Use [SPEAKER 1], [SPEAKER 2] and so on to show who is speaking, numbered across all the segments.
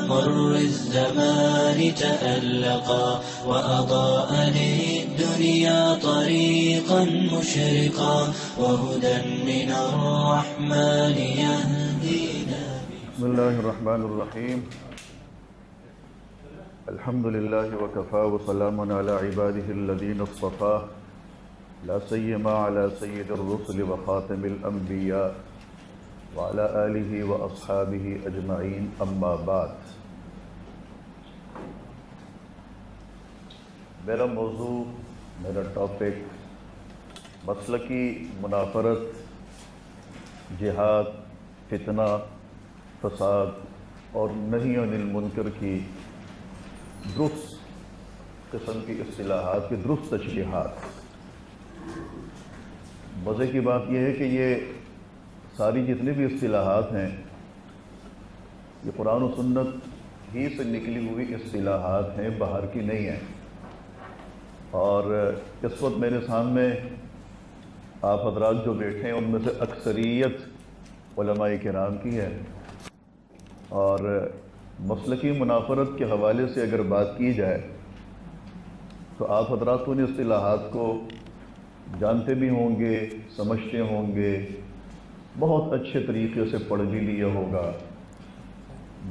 [SPEAKER 1] مر الزمان تألقا وأضاء للدنيا طريقا مشرقا وهدى من الرحمن يهدينا.
[SPEAKER 2] بسم الله الرحمن الرحيم. الحمد لله وكفى وسلام على عباده الذين اصطفى لا سيما على سيد الرسل وخاتم الأنبياء وعلى آله وأصحابه أجمعين أما بعد. میرا موضوع، میرا ٹاپک مسلکی منافرت، جہاد، فتنہ، فساد اور نہی عن المنکر کی درست قسم کی اصطلاحات کی درست تشریحات. مزے کی بات یہ ہے کہ یہ ساری جتنی بھی اصطلاحات ہیں یہ قرآن و سنت ہی سے نکلی ہوئی اصطلاحات ہیں، باہر کی نہیں ہیں. اور اس وقت میرے سامنے آپ حضرات جو بیٹھے ہیں ان میں سے اکثریت علماء کرام کی ہے، اور مسلکی منافرت کے حوالے سے اگر بات کی جائے تو آپ حضرات ان اصطلاحات کو جانتے بھی ہوں گے، سمجھتے ہوں گے، بہت اچھے طریقے سے پڑھ بھی لیا ہوگا،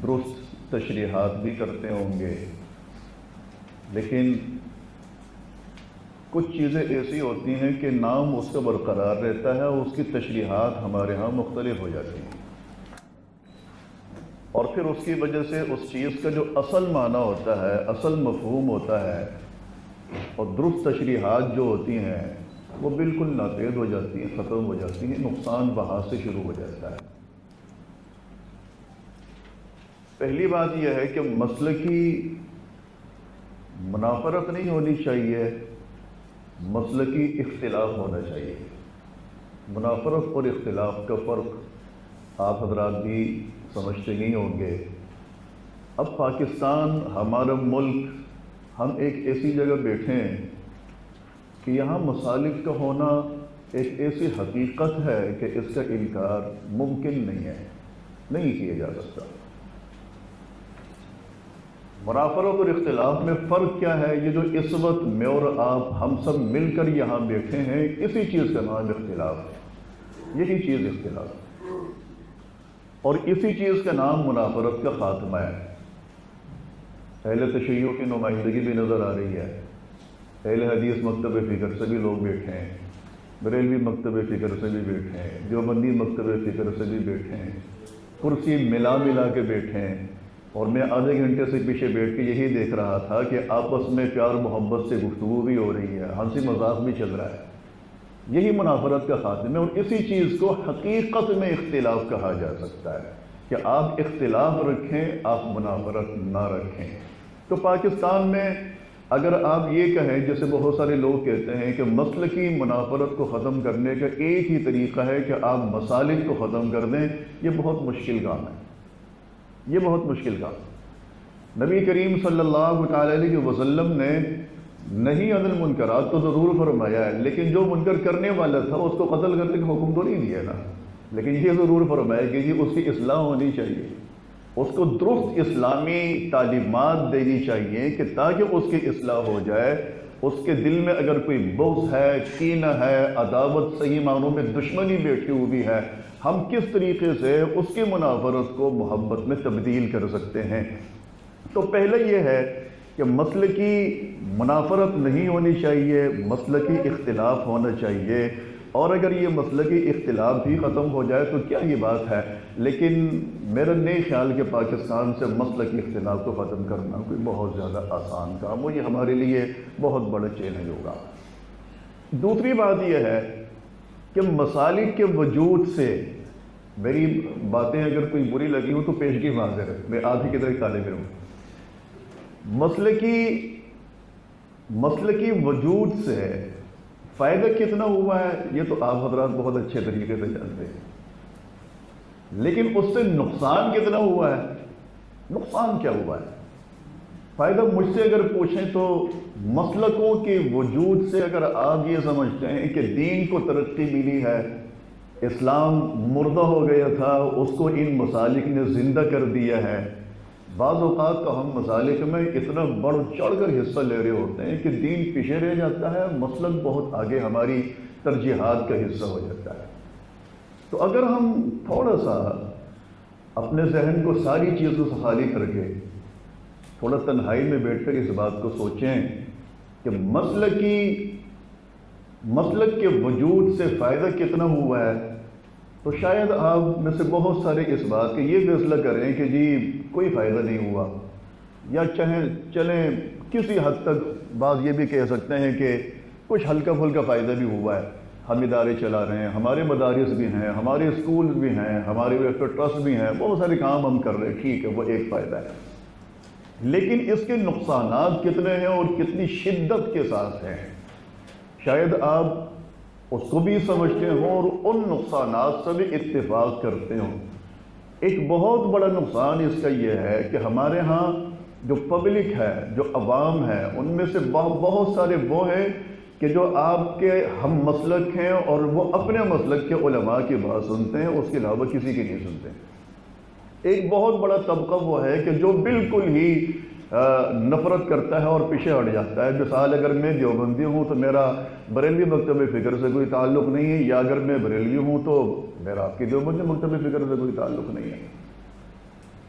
[SPEAKER 2] درست تشریحات بھی کرتے ہوں گے. لیکن کچھ چیزیں ایسی ہوتی ہیں کہ نام اس کا برقرار رہتا ہے اور اس کی تشریحات ہمارے ہاں مختلف ہو جاتی ہیں، اور پھر اس کی وجہ سے اس چیز کا جو اصل معنی ہوتا ہے، اصل مفہوم ہوتا ہے، اور درست تشریحات جو ہوتی ہیں وہ بالکل ناپید ہو جاتی ہیں، ختم ہو جاتی ہیں، نقصان وہاں سے شروع ہو جاتا ہے. پہلی بات یہ ہے کہ مسلکی منافرت نہیں ہونی چاہیے، مسلکی اختلاف ہونا چاہیے. منافرت اور اختلاف کا فرق آپ حضرات بھی سمجھتے نہیں ہوں گے. اب پاکستان ہمارا ملک، ہم ایک ایسی جگہ بیٹھے ہیں کہ یہاں مسالک کا ہونا ایک ایسی حقیقت ہے کہ اس کا انکار ممکن نہیں ہے، نہیں کیا جا سکتا. منافرت اور اختلاف میں فرق کیا ہے؟ یہ جو اس وقت میں اور آپ ہم سب مل کر یہاں بیٹھے ہیں، اسی چیز کا نام اختلاف ہے. یہی چیز اختلاف ہے، اور اسی چیز کا نام منافرت کا خاتمہ ہے. اہل تشیع کی نمائندگی بھی نظر آ رہی ہے، اہل حدیث مکتب فکر سے بھی لوگ بیٹھے ہیں، بریلوی مکتب فکر سے بھی بیٹھے ہیں، دیوبندی مکتب فکر سے بھی بیٹھے ہیں، کرسی ملا کے بیٹھے ہیں. اور میں آدھے گھنٹے سے پیچھے بیٹھ کے یہی دیکھ رہا تھا کہ آپس میں پیار محبت سے گفتگو بھی ہو رہی ہے، ہنسی مذاق بھی چل رہا ہے. یہی منافرت کا خاتمہ ہے، اور اسی چیز کو حقیقت میں اختلاف کہا جا سکتا ہے کہ آپ اختلاف رکھیں، آپ منافرت نہ رکھیں. تو پاکستان میں اگر آپ یہ کہیں، جیسے بہت سارے لوگ کہتے ہیں کہ مسلکی منافرت کو ختم کرنے کا ایک ہی طریقہ ہے کہ آپ مسالک کو ختم کر دیں، یہ بہت مشکل کام ہے. یہ بہت مشکل کام ہے. نبی کریم صلی اللہ علیہ وسلم نے نہیں عن المنکرات تو ضرور فرمایا ہے، لیکن جو منکر کرنے والا تھا اس کو قتل کرنے کا حکم تو نہیں دیا نا. لیکن یہ ضرور فرمایا کہ جی اس کی اصلاح ہونی چاہیے، اس کو درست اسلامی تعلیمات دینی چاہیے کہ تاکہ اس کی اصلاح ہو جائے. اس کے دل میں اگر کوئی بغض ہے، کینہ ہے، عداوت، صحیح معنوں میں دشمنی بیٹھی ہوئی ہے، ہم کس طریقے سے اس کی منافرت کو محبت میں تبدیل کر سکتے ہیں. تو پہلے یہ ہے کہ مسلکی منافرت نہیں ہونی چاہیے، مسلکی اختلاف ہونا چاہیے. اور اگر یہ مسلکی اختلاف بھی ختم ہو جائے تو کیا یہ بات ہے. لیکن میرا نہیں خیال کہ پاکستان سے مسلکی اختلاف کو ختم کرنا کوئی بہت زیادہ آسان کام ہو، یہ ہمارے لیے بہت بڑا چیلنج ہوگا. دوسری بات یہ ہے کہ مسالک کے وجود سے، میری باتیں اگر کوئی بری لگی ہوں تو پیشگی معذر ہے، میں آپ ہی کی طرح طالب علم ہوں. مسلکی وجود سے فائدہ کتنا ہوا ہے یہ تو آپ حضرات بہت اچھے طریقے سے جانتے ہیں، لیکن اس سے نقصان کتنا ہوا ہے؟ نقصان کیا ہوا ہے؟ فائدہ مجھ سے اگر پوچھیں تو مسلکوں کے وجود سے اگر آپ یہ سمجھتے ہیں کہ دین کو ترقی ملی ہے، اسلام مردہ ہو گیا تھا، اس کو ان مسالک نے زندہ کر دیا ہے، بعض اوقات تو ہم مسالک میں اتنا بڑھ چڑھ کر حصہ لے رہے ہوتے ہیں کہ دین پیچھے رہ جاتا ہے، مسلک بہت آگے ہماری ترجیحات کا حصہ ہو جاتا ہے۔ تو اگر ہم تھوڑا سا اپنے ذہن کو ساری چیزوں سے خالی کر کے تھوڑا تنہائی میں بیٹھ کر اس بات کو سوچیں کہ مسلک کے وجود سے فائدہ کتنا ہوا ہے، تو شاید آپ میں سے بہت سارے اس بات کے یہ فیصلہ کریں کہ جی کوئی فائدہ نہیں ہوا، یا چلیں کسی حد تک بعض یہ بھی کہہ سکتے ہیں کہ کچھ ہلکا پھلکا فائدہ بھی ہوا ہے، ہم ادارے چلا رہے ہیں، ہمارے مدارس بھی ہیں، ہمارے اسکول بھی ہیں، ہمارے ویلفیئر ٹرسٹ بھی ہیں، بہت سارے کام ہم کر رہے ہیں، ٹھیک ہے، وہ ایک فائدہ ہے، لیکن اس کے نقصانات کتنے ہیں اور کتنی شدت کے ساتھ ہیں، شاید آپ اس کو بھی سمجھتے ہوں اور ان نقصانات سے بھی اتفاق کرتے ہوں۔ ایک بہت بڑا نقصان اس کا یہ ہے کہ ہمارے ہاں جو پبلک ہے، جو عوام ہے، ان میں سے بہت سارے وہ ہیں کہ جو آپ کے ہم مسلک ہیں اور وہ اپنے مسلک کے علماء کی بات سنتے ہیں، اس کے علاوہ کسی کی نہیں سنتے۔ ایک بہت بڑا طبقہ وہ ہے کہ جو بالکل ہی نفرت کرتا ہے اور پیچھے ہٹ جاتا ہے۔ مثال اگر میں دیوبندی ہوں تو میرا بریلوی مکتب فکر سے کوئی تعلق نہیں ہے، یا اگر میں بریلوی ہوں تو میرا آپ کی دیوبندی مکتب فکر سے کوئی تعلق نہیں ہے۔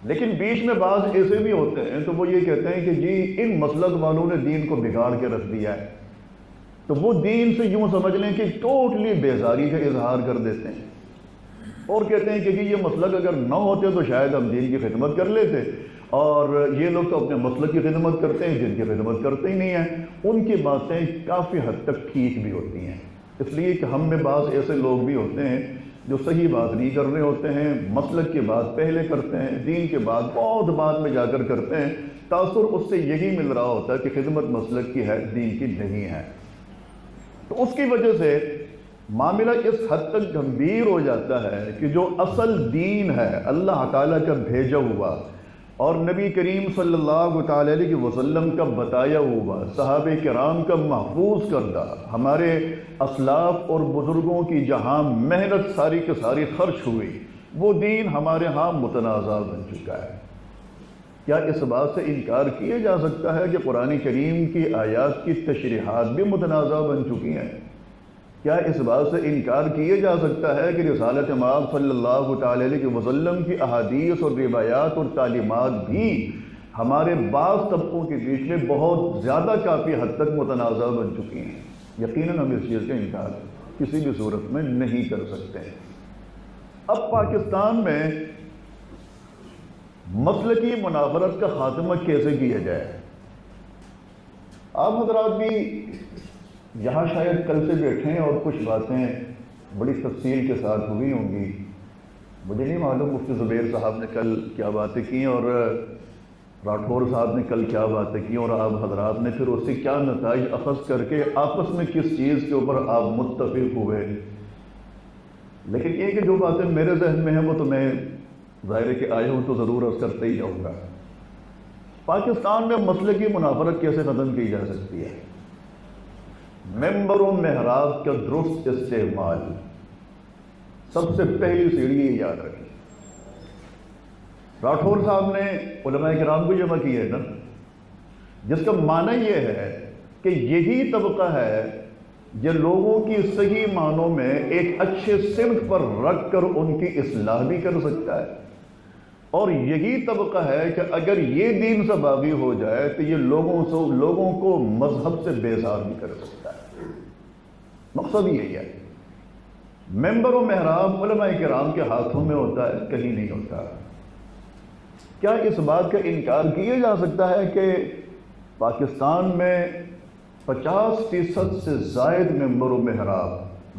[SPEAKER 2] لیکن بیچ میں بعض ایسے بھی ہوتے ہیں تو وہ یہ کہتے ہیں کہ جی ان مسلک والوں نے دین کو بگاڑ کے رکھ دیا ہے، تو وہ دین سے یوں سمجھ لیں کہ ٹوٹلی بیزاری کا اظہار کر دیتے ہیں اور کہتے ہیں کہ جی یہ مسلک اگر نہ ہوتے تو شاید ہم دین کی خدمت کر لیتے، اور یہ لوگ تو اپنے مسلک کی خدمت کرتے ہیں، دین کی خدمت کرتے ہی نہیں ہیں۔ ان کی باتیں کافی حد تک ٹھیک بھی ہوتی ہیں، اس لیے کہ ہم میں بعض ایسے لوگ بھی ہوتے ہیں جو صحیح بات نہیں کر رہے ہوتے ہیں، مسلک کی بات پہلے کرتے ہیں، دین کے بعد بہت بعد میں جا کر کرتے ہیں، تاثر اس سے یہی مل رہا ہوتا ہے کہ خدمت مسلک کی ہے، دین کی نہیں ہے۔ تو اس کی وجہ سے معاملہ اس حد تک گمبھیر ہو جاتا ہے کہ جو اصل دین ہے اللہ تعالیٰ کا بھیجا ہوا اور نبی کریم صلی اللہ تعالی علیہ وسلم کا بتایا ہوا، صحابہ کرام کا محفوظ کردہ، ہمارے اسلاف اور بزرگوں کی جہاں محنت ساری کی ساری خرچ ہوئی، وہ دین ہمارے ہاں متنازع بن چکا ہے۔ کیا اس بات سے انکار کیا جا سکتا ہے کہ قرآن کریم کی آیات کی تشریحات بھی متنازع بن چکی ہیں؟ کیا اس بات سے انکار کیا جا سکتا ہے کہ رسالت مآب صلی اللہ تعالی علیہ وسلم کی احادیث اور روایات اور تعلیمات بھی ہمارے بعض طبقوں کے بیچ میں بہت زیادہ کافی حد تک متنازع بن چکی ہیں؟ یقیناً ہم اس چیز کا انکار کسی بھی صورت میں نہیں کر سکتے ہیں۔ اب پاکستان میں مسلکی منافرت کا خاتمہ کیسے کیا جائے؟ آپ حضرات بھی یہاں شاید کل سے بیٹھے ہیں اور کچھ باتیں بڑی تفصیل کے ساتھ ہوئی ہوں گی، مجھے نہیں معلوم مفتی زبیر صاحب نے کل کیا باتیں کی اور راٹھور صاحب نے کل کیا باتیں کی، اور آپ حضرات نے پھر اس سے کیا نتائج اخذ کر کے آپس میں کس چیز کے اوپر آپ متفق ہوئے۔ لیکن یہ کہ جو باتیں میرے ذہن میں ہیں وہ تو میں ظاہر ہے کہ آیا ہوں تو ضرور عرض کرتے ہی جاؤں گا۔ پاکستان میں مسلکی منافرت کیسے ختم کی جا سکتی ہے؟ ممبر و محراب کا درست استعمال، سب سے پہلی سیڑھی یہ یاد رکھیں۔ راٹھور صاحب نے علماء کرام کو جمع کیا ہے نا، جس کا معنی یہ ہے کہ یہی طبقہ ہے جو لوگوں کی صحیح معنوں میں ایک اچھے سمت پر رکھ کر ان کی اصلاح بھی کر سکتا ہے، اور یہی طبقہ ہے کہ اگر یہ دین سے باغی ہو جائے تو یہ لوگوں کو مذہب سے بیزار بھی کر سکتا ہے۔ مقصد یہی ہے۔ ممبر و محراب علماء کرام کے ہاتھوں میں ہوتا ہے، کہیں نہیں ہوتا۔ کیا اس بات کا انکار کیا جا سکتا ہے کہ پاکستان میں 50% سے زائد ممبر و محراب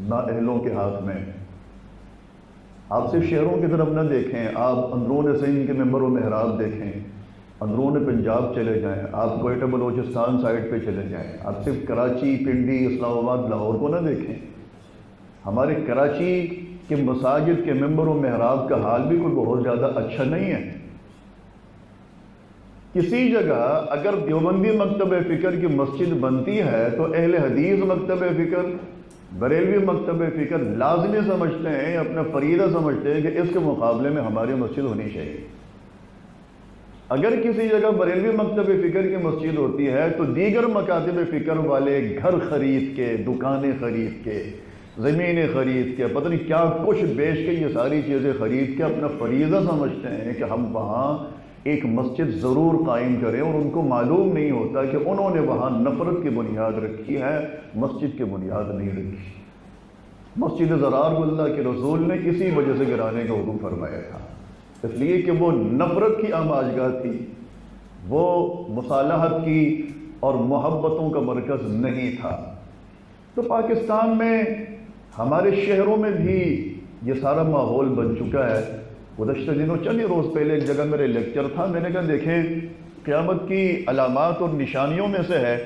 [SPEAKER 2] نااہلوں کے ہاتھ میں؟ آپ صرف شہروں کی طرف نہ دیکھیں، آپ اندرون سندھ کے ممبر و محراب دیکھیں، اندرون پنجاب چلے جائیں، آپ کوئٹہ بلوچستان سائڈ پہ چلے جائیں، آپ صرف کراچی، پنڈی، اسلام آباد، لاہور کو نہ دیکھیں، ہمارے کراچی کے مساجد کے ممبر و محراب کا حال بھی کوئی بہت زیادہ اچھا نہیں ہے۔ کسی جگہ اگر دیوبندی مکتب فکر کی مسجد بنتی ہے تو اہل حدیث مکتب فکر، بریلوی مکتب فکر لازمی سمجھتے ہیں، اپنا فریضہ سمجھتے ہیں کہ اس کے مقابلے میں ہماری مسجد ہونی چاہیے۔ اگر کسی جگہ بریلوی مکتب فکر کی مسجد ہوتی ہے تو دیگر مکاتب فکر والے گھر خرید کے، دکانیں خرید کے، زمینیں خرید کے، پتہ نہیں کیا کچھ بیچ کے، یہ ساری چیزیں خرید کے اپنا فریضہ سمجھتے ہیں کہ ہم وہاں ایک مسجد ضرور قائم کریں، اور ان کو معلوم نہیں ہوتا کہ انہوں نے وہاں نفرت کی بنیاد رکھی ہے، مسجد کی بنیاد نہیں رکھی۔ مسجد ضرار کو اللہ کے رسول نے اسی وجہ سے گرانے کا حکم فرمایا تھا، اس لیے کہ وہ نفرت کی آماجگاہ تھی، وہ مصالحت کی اور محبتوں کا مرکز نہیں تھا۔ تو پاکستان میں ہمارے شہروں میں بھی یہ سارا ماحول بن چکا ہے۔ گزشتہ دنوں چند روز پہلے ایک جگہ میرے لیکچر تھا، میں نے کہا دیکھیں قیامت کی علامات اور نشانیوں میں سے ہے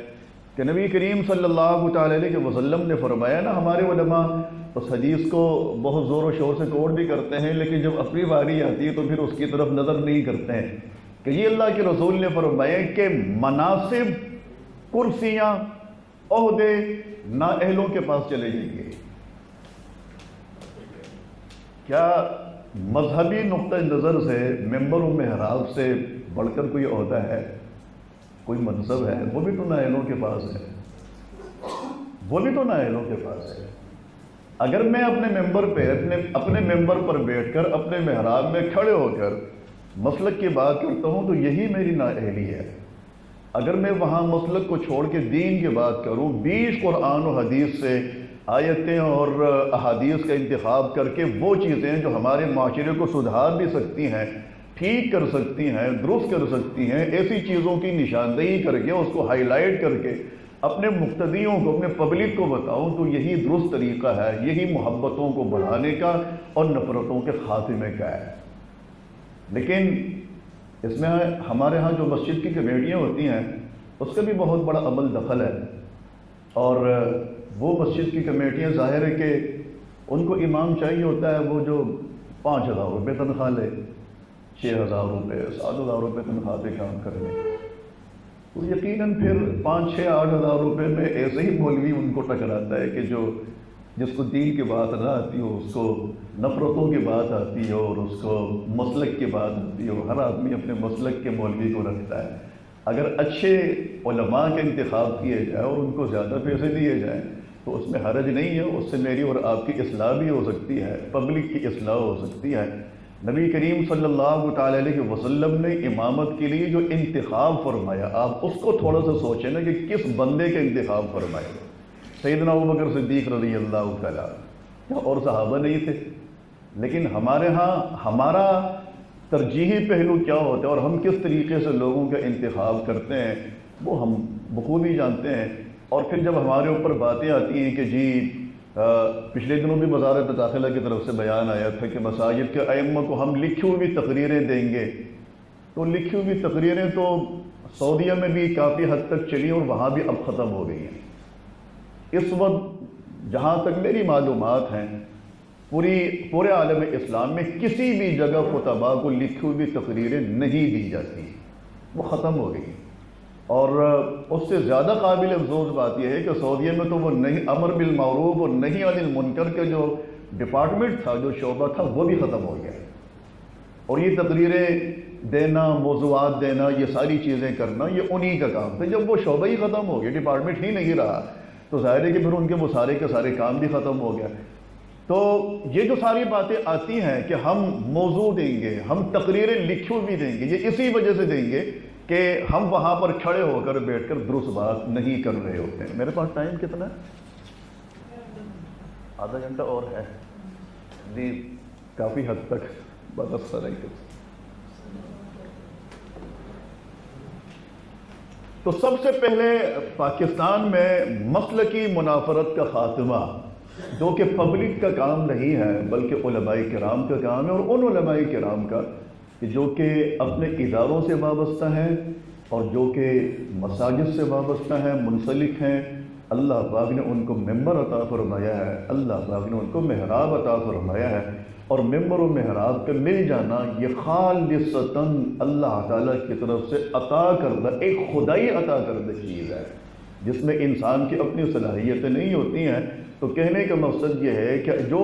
[SPEAKER 2] کہ نبی کریم صلی اللہ تعالی علیہ وسلم نے فرمایا نا، ہمارے علماء اس حدیث کو بہت زور و شور سے کوٹ بھی کرتے ہیں، لیکن جب اپنی باری آتی ہے تو پھر اس کی طرف نظر نہیں کرتے ہیں، کہ یہ اللہ کے رسول نے فرمایا کہ مناصب، کرسیاں، عہدے نااہلوں کے پاس چلے جائیں گے۔ کیا مذہبی نقطہ نظر سے ممبر و محراب سے بڑھ کر کوئی عہدہ ہے، کوئی منصب ہے؟ وہ بھی تو نااہلوں کے پاس ہے، وہ بھی تو نااہلوں کے پاس ہے۔ اگر میں اپنے ممبر پہ اپنے ممبر پر بیٹھ کر اپنے محراب میں کھڑے ہو کر مسلک کی بات کرتا ہوں تو یہی میری نااہلی ہے۔ اگر میں وہاں مسلک کو چھوڑ کے دین کی بات کروں، 20 قرآن و حدیث سے آیتیں اور احادیث کا انتخاب کر کے وہ چیزیں جو ہمارے معاشرے کو سدھار بھی سکتی ہیں، ٹھیک کر سکتی ہیں، درست کر سکتی ہیں، ایسی چیزوں کی نشاندہی کر کے اس کو ہائی لائٹ کر کے اپنے مقتدیوں کو، اپنے پبلک کو بتاؤں، تو یہی درست طریقہ ہے، یہی محبتوں کو بڑھانے کا اور نفرتوں کے خاتمے کا ہے۔ لیکن اس میں ہمارے ہاں جو مسجد کی کمیٹیاں ہوتی ہیں اس کا بھی بہت بڑا عمل دخل ہے، اور وہ مسجد کی کمیٹیاں ظاہر ہے کہ ان کو امام چاہیے ہوتا ہے وہ جو 5,000 روپے تنخواہ لے، 6,000 روپے، 7,000 روپے تنخواہ پہ کام کرنے، تو یقیناً پھر 5,000، 8,000 روپے میں ایسے ہی مولوی ان کو ٹکراتا ہے کہ جس کو دین کی بات نہ آتی ہو، اس کو نفرتوں کی بات آتی ہو، اور اس کو مسلک کی بات آتی ہو۔ ہر آدمی اپنے مسلک کے مولوی کو رکھتا ہے۔ اگر اچھے علماء کا انتخاب کیے جائے اور ان کو زیادہ پیسے دیے جائیں تو اس میں حرج نہیں ہے، اس سے میری اور آپ کی اصلاح بھی ہو سکتی ہے، پبلک کی اصلاح ہو سکتی ہے۔ نبی کریم صلی اللہ تعالی علیہ وسلم نے امامت کے لیے جو انتخاب فرمایا، آپ اس کو تھوڑا سا سوچیں نا کہ کس بندے کا انتخاب فرمایا۔ سیدنا ابوبکر صدیق رضی اللہ تعالیٰ، کیا اور صحابہ نہیں تھے؟ لیکن ہمارے ہاں ہمارا ترجیحی پہلو کیا ہوتا ہے اور ہم کس طریقے سے لوگوں کا انتخاب کرتے ہیں وہ ہم بخوبی جانتے ہیں۔ اور پھر جب ہمارے اوپر باتیں آتی ہیں کہ جی پچھلے دنوں بھی وزارت داخلہ کی طرف سے بیان آیا تھا کہ مساجد کے ائمہ کو ہم لکھی ہوئی تقریریں دیں گے، تو لکھی ہوئی تقریریں تو سعودیہ میں بھی کافی حد تک چلی اور وہاں بھی اب ختم ہو گئی ہیں۔ اس وقت جہاں تک میری معلومات ہیں پورے عالم اسلام میں کسی بھی جگہ خطباء کو لکھی ہوئی تقریریں نہیں دی جاتی، وہ ختم ہو گئی۔ اور اس سے زیادہ قابل افسوس بات یہ ہے کہ سعودیہ میں تو وہ نہیں امر بالمعروف اور نہیں عن المنکر کا جو ڈپارٹمنٹ تھا، جو شعبہ تھا، وہ بھی ختم ہو گیا۔ اور یہ تقریریں دینا، موضوعات دینا، یہ ساری چیزیں کرنا، یہ انہی کا کام تھا۔ جب وہ شعبہ ہی ختم ہو گیا، ڈپارٹمنٹ ہی نہیں رہا، تو ظاہر ہے کہ پھر ان کے وہ سارے کے سارے کام بھی ختم ہو گیا۔ تو یہ جو ساری باتیں آتی ہیں کہ ہم موضوع دیں گے، ہم تقریریں لکھی ہوئی دیں گے، یہ اسی وجہ سے دیں گے کہ ہم وہاں پر کھڑے ہو کر بیٹھ کر درست بات نہیں کر رہے ہوتے ہیں۔ میرے پاس ٹائم کتنا ہے؟ آدھا گھنٹہ اور ہے جی، کافی حد تک بات افسر ہے۔ تو سب سے پہلے پاکستان میں مسلکی منافرت کا خاتمہ، جو کہ پبلک کا کام نہیں ہے بلکہ علماء کرام کا کام ہے، اور ان علماء کرام کا جو کہ اپنے اداروں سے وابستہ ہیں اور جو کہ مساجد سے وابستہ ہیں، منسلک ہیں۔ اللہ پاک نے ان کو ممبر عطا فرمایا ہے، اللہ پاک نے ان کو محراب عطا فرمایا ہے، اور ممبر و محراب کا مل جانا یہ خالصتاً اللہ تعالیٰ کی طرف سے عطا کردہ ایک خدائی عطا کردہ چیز ہے، جس میں انسان کی اپنی صلاحیتیں نہیں ہوتی ہیں۔ تو کہنے کا مقصد یہ ہے کہ جو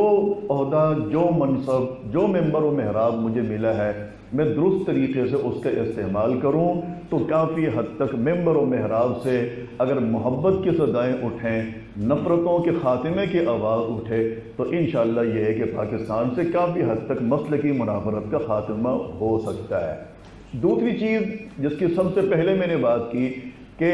[SPEAKER 2] عہدہ، جو منصب، جو ممبر و محراب مجھے ملا ہے، میں درست طریقے سے اس کا استعمال کروں تو کافی حد تک ممبر و محراب سے اگر محبت کی صدائیں اٹھیں، نفرتوں کے خاتمے کی آواز اٹھے تو انشاءاللہ یہ ہے کہ پاکستان سے کافی حد تک مسلکی منافرت کا خاتمہ ہو سکتا ہے۔ دوسری چیز جس کی سب سے پہلے میں نے بات کی کہ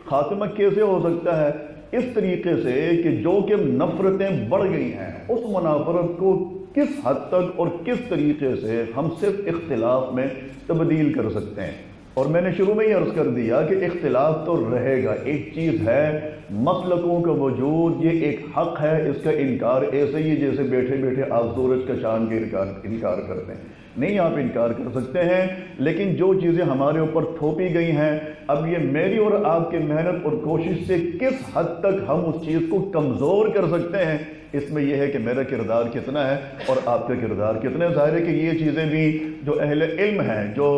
[SPEAKER 2] خاتمہ کیسے ہو سکتا ہے، اس طریقے سے کہ جو کہ نفرتیں بڑھ گئی ہیں اس منافرت کو کس حد تک اور کس طریقے سے ہم صرف اختلاف میں تبدیل کر سکتے ہیں۔ اور میں نے شروع میں ہی عرض کر دیا کہ اختلاف تو رہے گا، ایک چیز ہے مسلکوں کا وجود، یہ ایک حق ہے، اس کا انکار ایسے ہی جیسے بیٹھے بیٹھے آپ سورج کا چاند کا انکار کرتے ہیں، نہیں آپ انکار کر سکتے ہیں، لیکن جو چیزیں ہمارے اوپر تھوپی گئی ہیں اب یہ میری اور آپ کی محنت اور کوشش سے کس حد تک ہم اس چیز کو کمزور کر سکتے ہیں، اس میں یہ ہے کہ میرا کردار کتنا ہے اور آپ کا کردار کتنا ہے۔ ظاہر ہے کہ یہ چیزیں بھی جو اہل علم ہیں، جو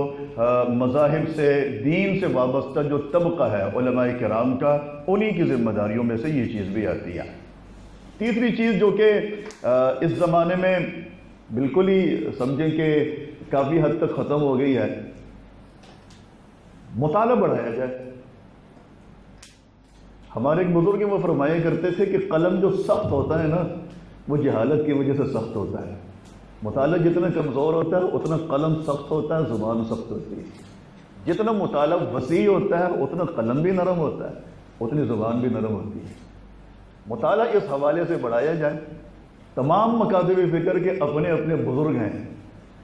[SPEAKER 2] مذاہب سے دین سے وابستہ جو طبقہ ہے علماء کرام کا، انہی کی ذمہ داریوں میں سے یہ چیز بھی آتی ہے۔ تیسری چیز جو کہ اس زمانے میں بالکل ہی سمجھیں کہ کافی حد تک ختم ہو گئی ہے، مطالعہ بڑھایا جائے۔ ہمارے ایک بزرگ وہ فرمایا کرتے تھے کہ قلم جو سخت ہوتا ہے نا وہ جہالت کی وجہ سے سخت ہوتا ہے، مطالعہ جتنا کمزور ہوتا ہے اتنا قلم سخت ہوتا ہے، زبان سخت ہوتی ہے، جتنا مطالعہ وسیع ہوتا ہے اتنا قلم بھی نرم ہوتا ہے، اتنی زبان بھی نرم ہوتی ہے۔ مطالعہ اس حوالے سے بڑھایا جائے۔ تمام مکاتب فکر کے اپنے اپنے بزرگ ہیں،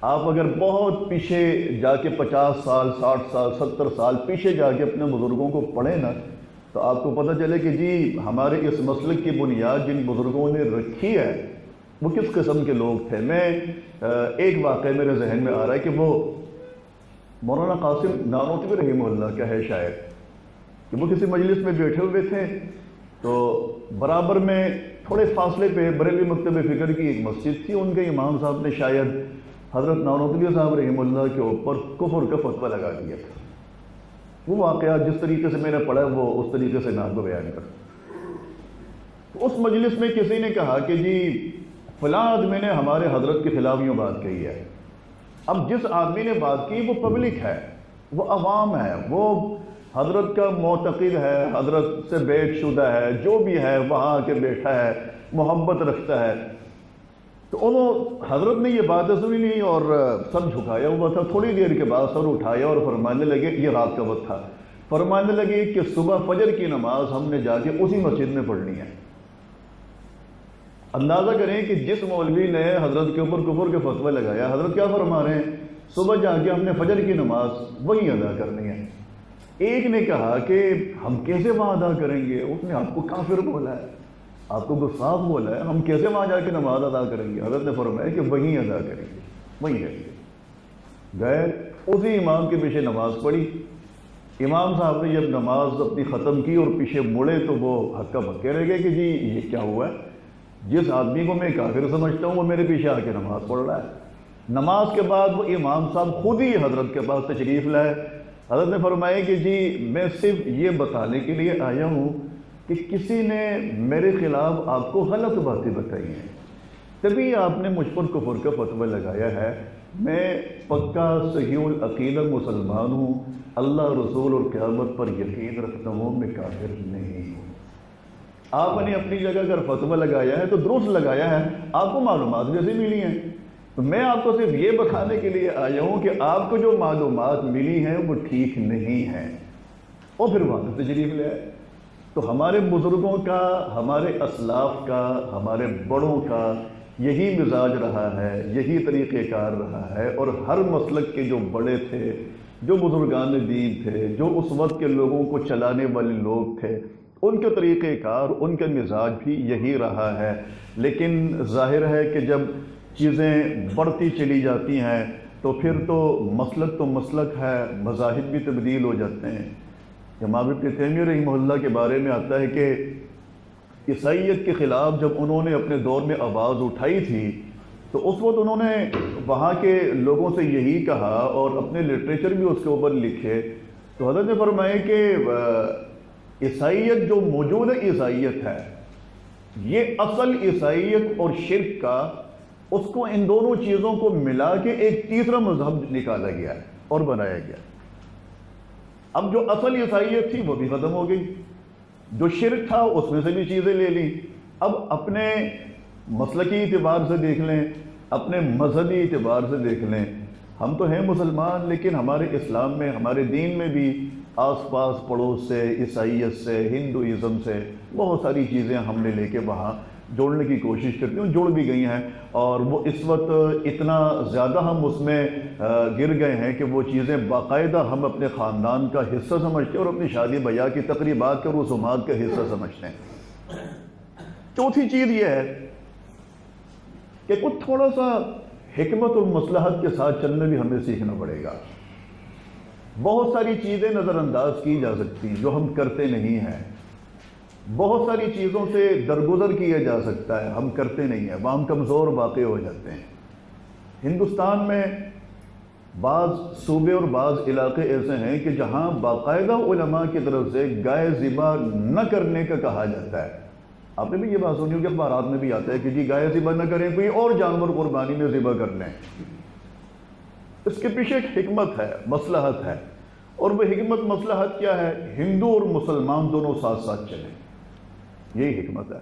[SPEAKER 2] آپ اگر بہت پیچھے جا کے 50 سال 60 سال 70 سال پیچھے جا کے اپنے بزرگوں کو پڑھیں نا تو آپ کو پتہ چلے کہ جی ہمارے اس مسلک کی بنیاد جن بزرگوں نے رکھی ہے وہ کس قسم کے لوگ تھے۔ میں ایک واقعہ میرے ذہن میں آ رہا ہے کہ وہ مولانا قاسم نانوتوی رحمہ اللہ کا ہے شاعر، کہ وہ کسی مجلس میں بیٹھے ہوئے تھے تو برابر میں تھوڑے فاصلے پہ بریلوی مکتب فکر کی ایک مسجد تھی، ان کے امام صاحب نے شاید حضرت نانوتوی صاحب رحمہ اللہ کے اوپر کفر کا فتویٰ لگا دیا تھا۔ وہ واقعہ جس طریقے سے میں نے پڑھا وہ اس طریقے سے میں آپ کو بیان کروں۔ اس مجلس میں کسی نے کہا کہ جی فلاں آدمی نے ہمارے حضرت کے خلاف یوں بات کہی ہے۔ اب جس آدمی نے بات کی وہ پبلک ہے، وہ عوام ہے، وہ حضرت کا معتقد ہے، حضرت سے بیعت شدہ ہے، جو بھی ہے وہاں کے بیٹھا ہے، محبت رکھتا ہے۔ تو حضرت نے یہ بات سنی نہیں اور سر جھکایا ہوا تھا، تھوڑی دیر کے بعد سر اٹھایا اور فرمانے لگے، یہ رات کا وقت تھا، فرمانے لگے کہ صبح فجر کی نماز ہم نے جا کے اسی مسجد میں پڑھنی ہے۔ اندازہ کریں کہ جس مولوی نے حضرت کے اوپر کفر کے فتویٰ لگایا، حضرت کیا فرما رہے ہیں، صبح جا کے ہم نے فجر کی نماز وہی ادا کرنی ہے۔ ایک نے کہا کہ ہم کیسے وہاں ادا کریں گے، اس نے آپ کو کافر بولا ہے، آپ کو گستاخ بولا ہے، ہم کیسے وہاں جا کے نماز ادا کریں گے۔ حضرت نے فرمایا کہ وہیں ادا کریں گے، وہیں کریں گے۔ گئے اسی امام کے پیچھے نماز پڑھی، امام صاحب نے جب نماز اپنی ختم کی اور پیچھے مڑے تو وہ ہکا بکے رہ گئے کہ جی یہ کیا ہوا ہے، جس آدمی کو میں کافر سمجھتا ہوں وہ میرے پیچھے آ کے نماز پڑھ رہا ہے۔ نماز کے بعد وہ امام صاحب خود ہی حضرت کے پاس تشریف لائے۔ حضرت نے فرمایا کہ جی میں صرف یہ بتانے کے لیے آیا ہوں کہ کسی نے میرے خلاف آپ کو غلط باتیں بتائی ہیں، تبھی آپ نے مجھ پر کفر کا فتویٰ لگایا ہے۔ میں پکا صحیح العقیدہ مسلمان ہوں، اللہ رسول اور قیامت پر یقین رکھتا ہوں، میں کافر نہیں ہوں۔ آپ نے اپنی جگہ اگر فتویٰ لگایا ہے تو درست لگایا ہے، آپ کو معلومات جیسے ملی ہیں، تو میں آپ کو صرف یہ بتانے کے لیے آیا ہوں کہ آپ کو جو معلومات ملی ہیں وہ ٹھیک نہیں ہیں، اور پھر وہاں سے تشریف لے آئے۔ تو ہمارے بزرگوں کا، ہمارے اسلاف کا، ہمارے بڑوں کا یہی مزاج رہا ہے، یہی طریقہ کار رہا ہے، اور ہر مسلک کے جو بڑے تھے، جو بزرگان دین تھے، جو اس وقت کے لوگوں کو چلانے والے لوگ تھے، ان کے طریقہ کار، ان کا مزاج بھی یہی رہا ہے۔ لیکن ظاہر ہے کہ جب چیزیں بڑھتی چلی جاتی ہیں تو پھر تو مسلک ہے، مذاہب بھی تبدیل ہو جاتے ہیں۔ امام ابن تیمیہ رحمہ اللہ کے بارے میں آتا ہے کہ عیسائیت کے خلاف جب انہوں نے اپنے دور میں آواز اٹھائی تھی تو اس وقت انہوں نے وہاں کے لوگوں سے یہی کہا اور اپنے لٹریچر بھی اس کے اوپر لکھے۔ تو حضرت نے فرمایا کہ عیسائیت جو موجود عیسائیت ہے، یہ اصل عیسائیت اور شرک کا اس کو ان دونوں چیزوں کو ملا کے ایک تیسرا مذہب نکالا گیا ہے اور بنایا گیا۔ اب جو اصل عیسائیت تھی وہ بھی ختم ہو گئی، جو شرک تھا اس میں سے بھی چیزیں لے لیں۔ اب اپنے مسلکی اعتبار سے دیکھ لیں، اپنے مذہبی اعتبار سے دیکھ لیں، ہم تو ہیں مسلمان، لیکن ہمارے اسلام میں، ہمارے دین میں بھی آس پاس پڑوس سے، عیسائیت سے، ہندوازم سے بہت ساری چیزیں ہم نے لے کے وہاں جوڑنے کی کوشش کرتے ہیں، جڑ بھی گئی ہیں، اور وہ اس وقت اتنا زیادہ ہم اس میں گر گئے ہیں کہ وہ چیزیں باقاعدہ ہم اپنے خاندان کا حصہ سمجھتے ہیں اور اپنی شادی بیاہ کی تقریبات کے رسومات کا حصہ سمجھتے ہیں۔ چوتھی چیز یہ ہے کہ کچھ تھوڑا سا حکمت اور مصلحت کے ساتھ چلنا بھی ہمیں سیکھنا پڑے گا۔ بہت ساری چیزیں نظر انداز کی جا سکتی جو ہم کرتے نہیں ہیں، بہت ساری چیزوں سے درگزر کیا جا سکتا ہے، ہم کرتے نہیں ہیں، وہاں ہم کمزور واقع ہو جاتے ہیں۔ ہندوستان میں بعض صوبے اور بعض علاقے ایسے ہیں کہ جہاں باقاعدہ علماء کی طرف سے گائے ذبح نہ کرنے کا کہا جاتا ہے۔ آپ نے بھی یہ بات سنی ہوگی، اخبارات میں بھی آتا ہے کہ جی گائے ذبح نہ کریں، کوئی اور جانور قربانی میں ذبح کر لیں۔ اس کے پیچھے ایک حکمت ہے، مصلحت ہے، اور وہ حکمت مصلحت کیا ہے؟ ہندو اور مسلمان دونوں ساتھ ساتھ چلیں، یہی حکمت ہے۔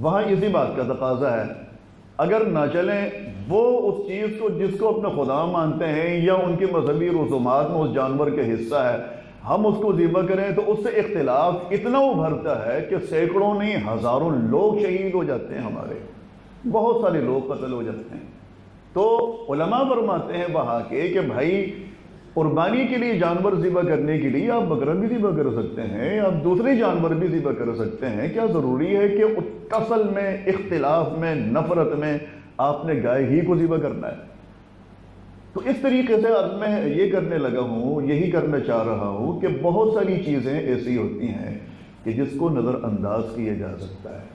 [SPEAKER 2] وہاں اسی بات کا تقاضا ہے، اگر نہ چلیں وہ اس چیز کو جس کو اپنا خدا مانتے ہیں یا ان کے مذہبی رسومات میں اس جانور کا حصہ ہے، ہم اس کو ذبح کریں تو اس سے اختلاف اتنا ابھرتا ہے کہ سینکڑوں نہیں ہزاروں لوگ شہید ہو جاتے ہیں، ہمارے بہت سارے لوگ قتل ہو جاتے ہیں۔ تو علماء فرماتے ہیں وہاں کے کہ بھائی قربانی کے لیے جانور ذبح کرنے کے لیے آپ بکرا بھی ذبح کر سکتے ہیں، آپ دوسرے جانور بھی ذبح کر سکتے ہیں، کیا ضروری ہے کہ کسل میں، اختلاف میں، نفرت میں آپ نے گائے ہی کو ذبح کرنا ہے؟ تو اس طریقے سے اب میں یہ کرنے لگا ہوں، یہی کرنا چاہ رہا ہوں کہ بہت ساری چیزیں ایسی ہوتی ہیں کہ جس کو نظر انداز کیا جا سکتا ہے،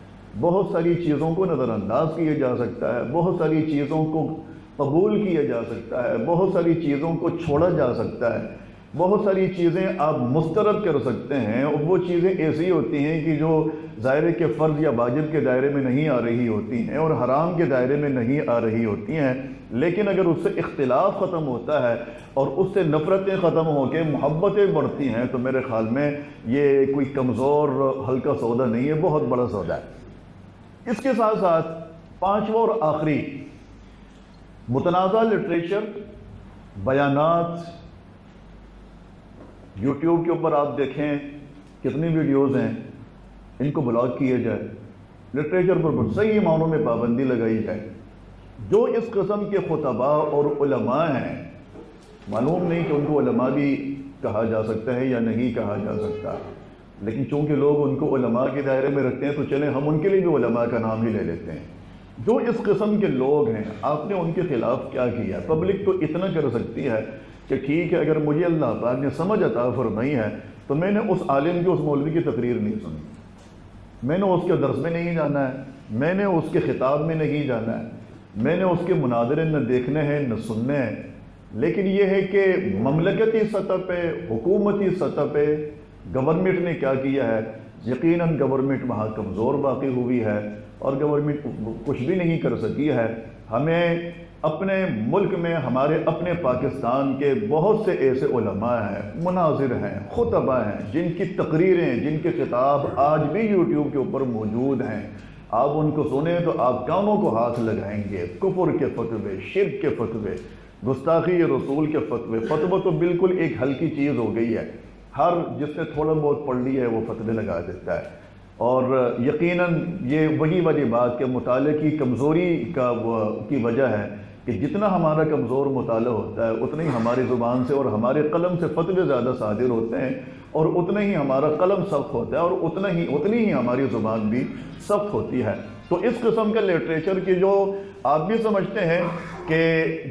[SPEAKER 2] بہت ساری چیزوں کو نظر انداز کیا جا سکتا ہے، بہت ساری چیزوں کو قبول کیا جا سکتا ہے، بہت ساری چیزوں کو چھوڑا جا سکتا ہے، بہت ساری چیزیں آپ مسترد کر سکتے ہیں، اور وہ چیزیں ایسی ہوتی ہیں کہ جو ظاہر کے فرض یا واجب کے دائرے میں نہیں آ رہی ہوتی ہیں اور حرام کے دائرے میں نہیں آ رہی ہوتی ہیں، لیکن اگر اس سے اختلاف ختم ہوتا ہے اور اس سے نفرتیں ختم ہو کے محبتیں بڑھتی ہیں تو میرے خیال میں یہ کوئی کمزور ہلکا سودا نہیں ہے، بہت بڑا سودا ہے۔ اس کے ساتھ ساتھ پانچواں اور آخری، متنازع لٹریچر، بیانات، یوٹیوب کے اوپر آپ دیکھیں کتنی ویڈیوز ہیں، ان کو بلاک کیا جائے، لٹریچر پر صحیح معنوں میں پابندی لگائی جائے۔ جو اس قسم کے خطباء اور علماء ہیں، معلوم نہیں کہ ان کو علماء بھی کہا جا سکتا ہے یا نہیں کہا جا سکتا، لیکن چونکہ لوگ ان کو علماء کے دائرے میں رکھتے ہیں تو چلیں ہم ان کے لیے بھی علماء کا نام ہی لے لیتے ہیں۔ جو اس قسم کے لوگ ہیں، آپ نے ان کے خلاف کیا کیا؟ پبلک تو اتنا کر سکتی ہے کہ ٹھیک ہے، اگر مجھے اللہ پاک نے سمجھ عطا فرمائی ہے تو میں نے اس عالم کی، اس مولوی کی تقریر نہیں سنی، میں نے اس کے درس میں نہیں جانا ہے، میں نے اس کے خطاب میں نہیں جانا ہے، میں نے اس کے مناظرے نہ دیکھنے ہیں نہ سننے ہیں۔ لیکن یہ ہے کہ مملکتی سطح پہ، حکومتی سطح پہ گورنمنٹ نے کیا کیا ہے؟ یقیناً گورنمنٹ وہاں کمزور باقی ہوئی ہے اور گورنمنٹ کچھ بھی نہیں کر سکی ہے۔ ہمیں اپنے ملک میں، ہمارے اپنے پاکستان کے بہت سے ایسے علماء ہیں، مناظر ہیں، خطباء ہیں، جن کی تقریریں، جن کے خطاب آج بھی یوٹیوب کے اوپر موجود ہیں۔ آپ ان کو سنیں تو آپ کانوں کو ہاتھ لگائیں گے۔ کفر کے فتوے، شرک کے فتوے، گستاخی رسول کے فتوے، فتوہ تو بالکل ایک ہلکی چیز ہو گئی ہے، ہر جس نے تھوڑا بہت پڑھ لی ہے وہ فتوے لگا دیتا ہے۔ اور یقیناً یہ وہی والی بات کہ مطالعے کی کمزوری کی وجہ ہے کہ جتنا ہمارا کمزور مطالعہ ہوتا ہے اتنا ہی ہماری زبان سے اور ہمارے قلم سے فتوے زیادہ صادر ہوتے ہیں، اور اتنا ہی ہمارا قلم سخت ہوتا ہے، اور اتنی ہی ہماری زبان بھی سخت ہوتی ہے۔ تو اس قسم کا لٹریچر کی جو آپ بھی سمجھتے ہیں کہ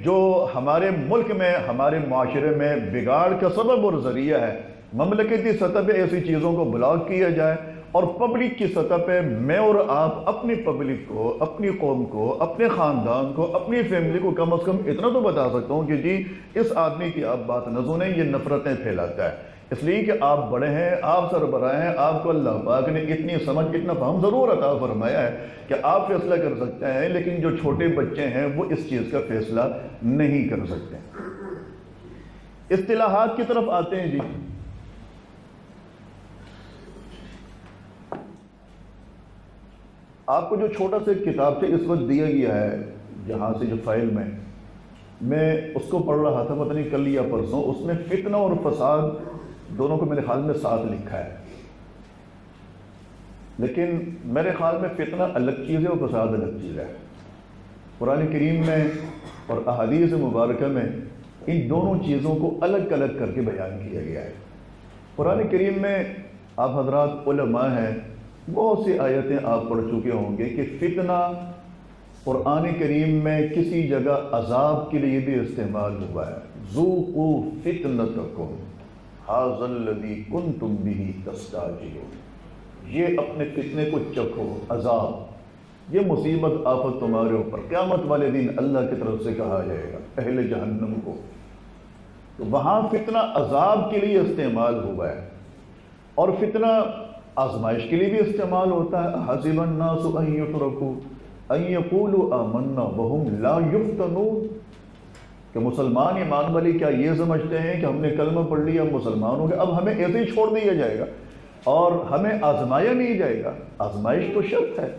[SPEAKER 2] جو ہمارے ملک میں، ہمارے معاشرے میں بگاڑ کا سبب اور ذریعہ ہے، مملکتی سطح پہ ایسی چیزوں کو بلاک کیا جائے، اور پبلک کی سطح پہ میں اور آپ اپنی پبلک کو، اپنی قوم کو، اپنے خاندان کو، اپنی فیملی کو کم از کم اتنا تو بتا سکتا ہوں کہ جی اس آدمی کی آپ بات نہ سنیں، یہ نفرتیں پھیلاتا ہے، اس لیے کہ آپ بڑے ہیں، آپ سربراہ ہیں، آپ کو اللہ پاک نے اتنی سمجھ اتنا فہم ضرور عطا فرمایا ہے کہ آپ فیصلہ کر سکتے ہیں، لیکن جو چھوٹے بچے ہیں وہ اس چیز کا فیصلہ نہیں کر سکتے۔ اصطلاحات کی طرف آتے ہیں جی۔ آپ کو جو چھوٹا سا کتاب سے اس وقت دیا گیا ہے جہاں سے جو فائل میں اس کو پڑھ رہا تھا، پتہ نہیں کل یا پرسوں، اس میں فتنہ اور فساد دونوں کو میرے خیال میں ساتھ لکھا ہے، لیکن میرے خیال میں فتنہ الگ چیز ہے اور فساد الگ چیز ہے۔ قرآن کریم میں اور احادیث مبارکہ میں ان دونوں چیزوں کو الگ الگ کر کے بیان کیا گیا ہے۔ قرآن کریم میں آپ حضرات علماء ہیں، بہت سی آیتیں آپ پڑھ چکے ہوں گے کہ فتنہ قرآن کریم میں کسی جگہ عذاب کے لیے بھی استعمال ہوا ہے۔ ذوقوا فتنتکم ھذا الذی کنتم بہ تستعجلون، یہ اپنے فتنے کو چکھو، عذاب، یہ مصیبت آفت تمہارے اوپر قیامت والے دن اللہ کی طرف سے کہا جائے گا اہل جہنم کو۔ تو وہاں فتنہ عذاب کے لیے استعمال ہوا ہے، اور فتنہ آزمائش کے لیے بھی استعمال ہوتا ہے۔ حسب الناس ان یترکوا ان یقولوا آمنا وہم لا یفتنون، کہ مسلمان ایمان والے کیا یہ سمجھتے ہیں کہ ہم نے کلمہ پڑھ لیا، ہم مسلمان ہو گئے، اب ہمیں ایسے ہی چھوڑ دیا جائے گا اور ہمیں آزمایا نہیں جائے گا؟ آزمائش تو شرط ہے،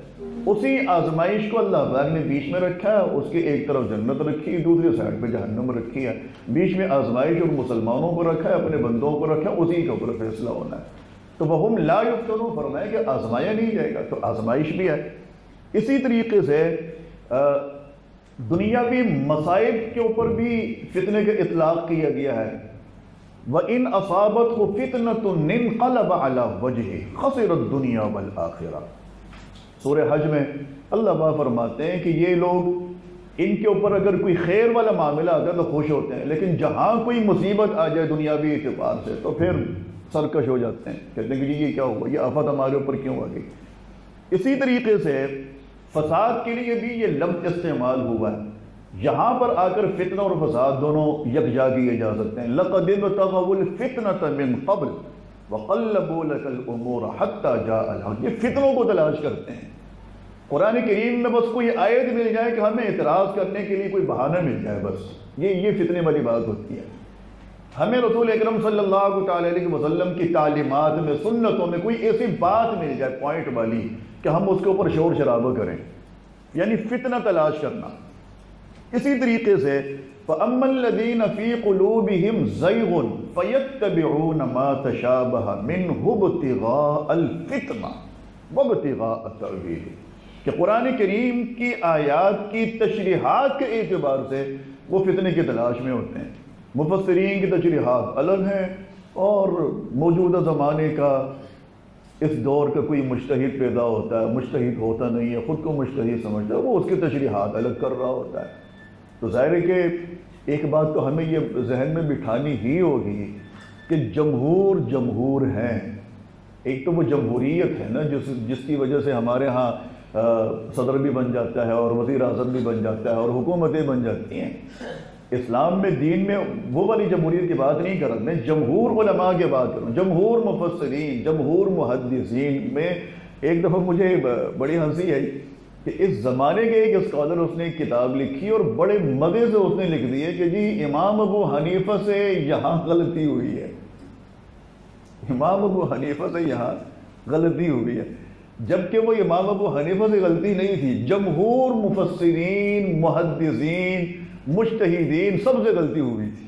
[SPEAKER 2] اسی آزمائش کو اللہ پاک نے بیچ میں رکھا ہے، اس کے ایک طرف جنت رکھی ہے، دوسری سائڈ پہ جہنم رکھی ہے، بیچ میں آزمائش اور مسلمانوں کو رکھا ہے، اپنے بندوں کو رکھا ہے، اسی کے اوپر فیصلہ ہونا ہے۔ تو وہم لا یفتنون فرمایا کہ آزمایا نہیں جائے گا، تو آزمائش بھی ہے۔ اسی طریقے سے دنیاوی مصائب کے اوپر بھی فتنے کا اطلاق کیا گیا ہے۔ وَإِنْ أَصَابَتْهُ فِتْنَةٌ انقلب عَلَى وَجْهِهِ خَسِرَ الدُّنْيَا وَالْآخِرَةَ۔ سورہ حج میں اللہ پاک فرماتے ہیں کہ یہ لوگ، ان کے اوپر اگر کوئی خیر والا معاملہ آتا ہے تو خوش ہوتے ہیں، لیکن جہاں کوئی مصیبت آ جائے دنیاوی اعتبار سے تو پھر سرکش ہو جاتے ہیں، کہتے ہیں کہ جی یہ کیا ہوا، یہ آفت ہمارے اوپر کیوں آ گئی۔ اسی طریقے سے فساد کے لیے بھی یہ لفظ استعمال ہوا ہے، یہاں پر آ کر فتنہ اور فساد دونوں یکجا کیے جا سکتے ہیں۔ لَقَدِ ابْتَغَوُا الْفِتْنَةَ مِنْ قَبْلُ وَقَلَّبُوا لَكَ الْأُمُورَ حَتَّى جَاءَ الْحَقُّ، یہ فتنوں کو تلاش کرتے ہیں۔ قرآن کریم میں بس کوئی آیت مل جائے کہ ہمیں اعتراض کرنے کے لیے کوئی بہانہ مل جائے، بس یہ فتنے والی بات ہوتی ہے۔ ہمیں رسول اکرم صلی اللہ تعالی علیہ وسلم کی تعلیمات میں، سنتوں میں کوئی ایسی بات مل جائے پوائنٹ والی کہ ہم اس کے اوپر شور شرابہ کریں، یعنی فتنہ تلاش کرنا۔ اسی طریقے سے فَأَمَّا الَّذِينَ فِي قُلُوبِهِمْ زَيْغٌ فَيَتَّبِعُونَ مَا تَشَابَهَ مِنْهُ ابْتِغَاءَ الْفِتْنَةِ وَابْتِغَاءَ تَأْوِيلِهِ، کہ قرآن کریم کی آیات کی تشریحات کے اعتبار سے وہ فتنے کی تلاش میں ہوتے ہیں۔ مفسرین کی تشریحات الگ ہیں، اور موجودہ زمانے کا، اس دور کا کوئی مجتہد پیدا ہوتا ہے، مجتہد ہوتا نہیں ہے، خود کو مجتہد سمجھتا ہے، وہ اس کی تشریحات الگ کر رہا ہوتا ہے۔ تو ظاہر ہے کہ ایک بات تو ہمیں یہ ذہن میں بٹھانی ہی ہوگی کہ جمہور ہیں۔ ایک تو وہ جمہوریت ہے نا جس کی وجہ سے ہمارے ہاں صدر بھی بن جاتا ہے اور وزیر اعظم بھی بن جاتا ہے اور حکومتیں بن جاتی ہیں۔ اسلام میں، دین میں وہ والی جمہوریت کی بات نہیں کر رہا، میں جمہور علماء کی بات کر رہا ہوں، جمہور مفسرین، جمہور محدثین میں۔ ایک دفعہ مجھے بڑی ہنسی آئی کہ اس زمانے کے ایک اسکالر، اس نے ایک کتاب لکھی اور بڑے مزے سے اس نے لکھ دی ہے کہ جی امام ابو حنیفہ سے یہاں غلطی ہوئی ہے، امام ابو حنیفہ سے یہاں غلطی ہوئی ہے، جبکہ وہ امام ابو حنیفہ سے غلطی نہیں تھی، جمہور مفسرین، محدثین، مجتہدین سب سے غلطی ہوئی تھی۔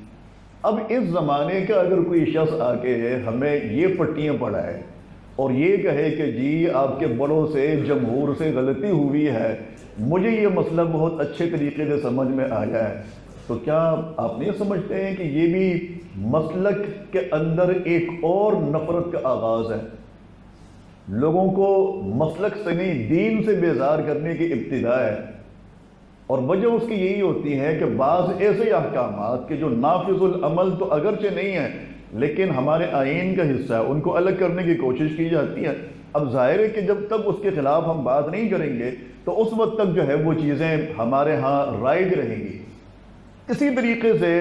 [SPEAKER 2] اب اس زمانے کا اگر کوئی شخص آ کے ہمیں یہ پٹیاں پڑھائے اور یہ کہے کہ جی آپ کے بڑوں سے، جمہور سے غلطی ہوئی ہے، مجھے یہ مسئلہ بہت اچھے طریقے سے سمجھ میں آیا ہے، تو کیا آپ نہیں سمجھتے ہیں کہ یہ بھی مسلک کے اندر ایک اور نفرت کا آغاز ہے؟ لوگوں کو مسلک سے نہیں، دین سے بیزار کرنے کی ابتدا ہے، اور وجہ اس کی یہی ہوتی ہے کہ بعض ایسے احکامات کے جو نافذ العمل تو اگرچہ نہیں ہیں لیکن ہمارے آئین کا حصہ ہے، ان کو الگ کرنے کی کوشش کی جاتی ہے۔ اب ظاہر ہے کہ جب تک اس کے خلاف ہم بات نہیں کریں گے تو اس وقت تک جو ہے وہ چیزیں ہمارے ہاں رائج رہیں گی۔ اسی طریقے سے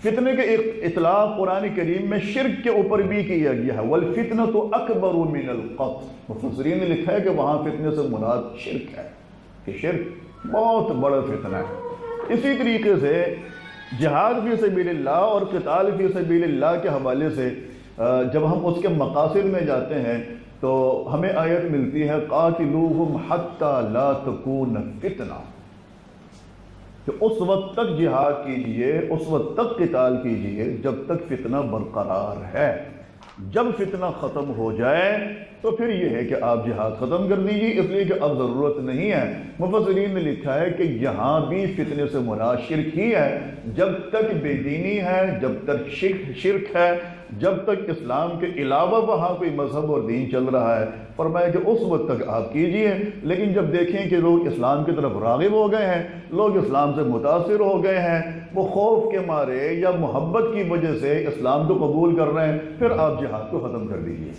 [SPEAKER 2] فتنے کے اطلاق قرآن کریم میں شرک کے اوپر بھی کیا گیا ہے، والفتنۃ اکبر من القتل۔ مفسرین نے لکھا ہے کہ وہاں فتنے سے مراد شرک ہے، کہ شرک بہت بڑا فتنہ ہے۔ اسی طریقے سے جہاد فی سبیل اللہ اور قتال فی سبیل اللہ کے حوالے سے جب ہم اس کے مقاصد میں جاتے ہیں تو ہمیں آیت ملتی ہے قاتلوہم حتی لا تکون فتنہ، کہ اس وقت تک جہاد کیجئے، اس وقت تک قتال کیجئے جب تک فتنہ برقرار ہے۔ جب فتنہ ختم ہو جائے تو پھر یہ ہے کہ آپ جہاد ختم کر دیجیے، اس لیے کہ اب ضرورت نہیں ہے۔ مفسرین نے لکھا ہے کہ یہاں بھی فتنے سے مراد شرک ہی ہے۔ جب تک بے دینی ہے، جب تک شرک ہے، جب تک اسلام کے علاوہ وہاں کوئی مذہب اور دین چل رہا ہے، فرمایا کہ اس وقت تک آپ کیجئے۔ لیکن جب دیکھیں کہ لوگ اسلام کی طرف راغب ہو گئے ہیں، لوگ اسلام سے متاثر ہو گئے ہیں، وہ خوف کے مارے یا محبت کی وجہ سے اسلام کو قبول کر رہے ہیں، پھر آپ جہاد کو ختم کر دیجئے۔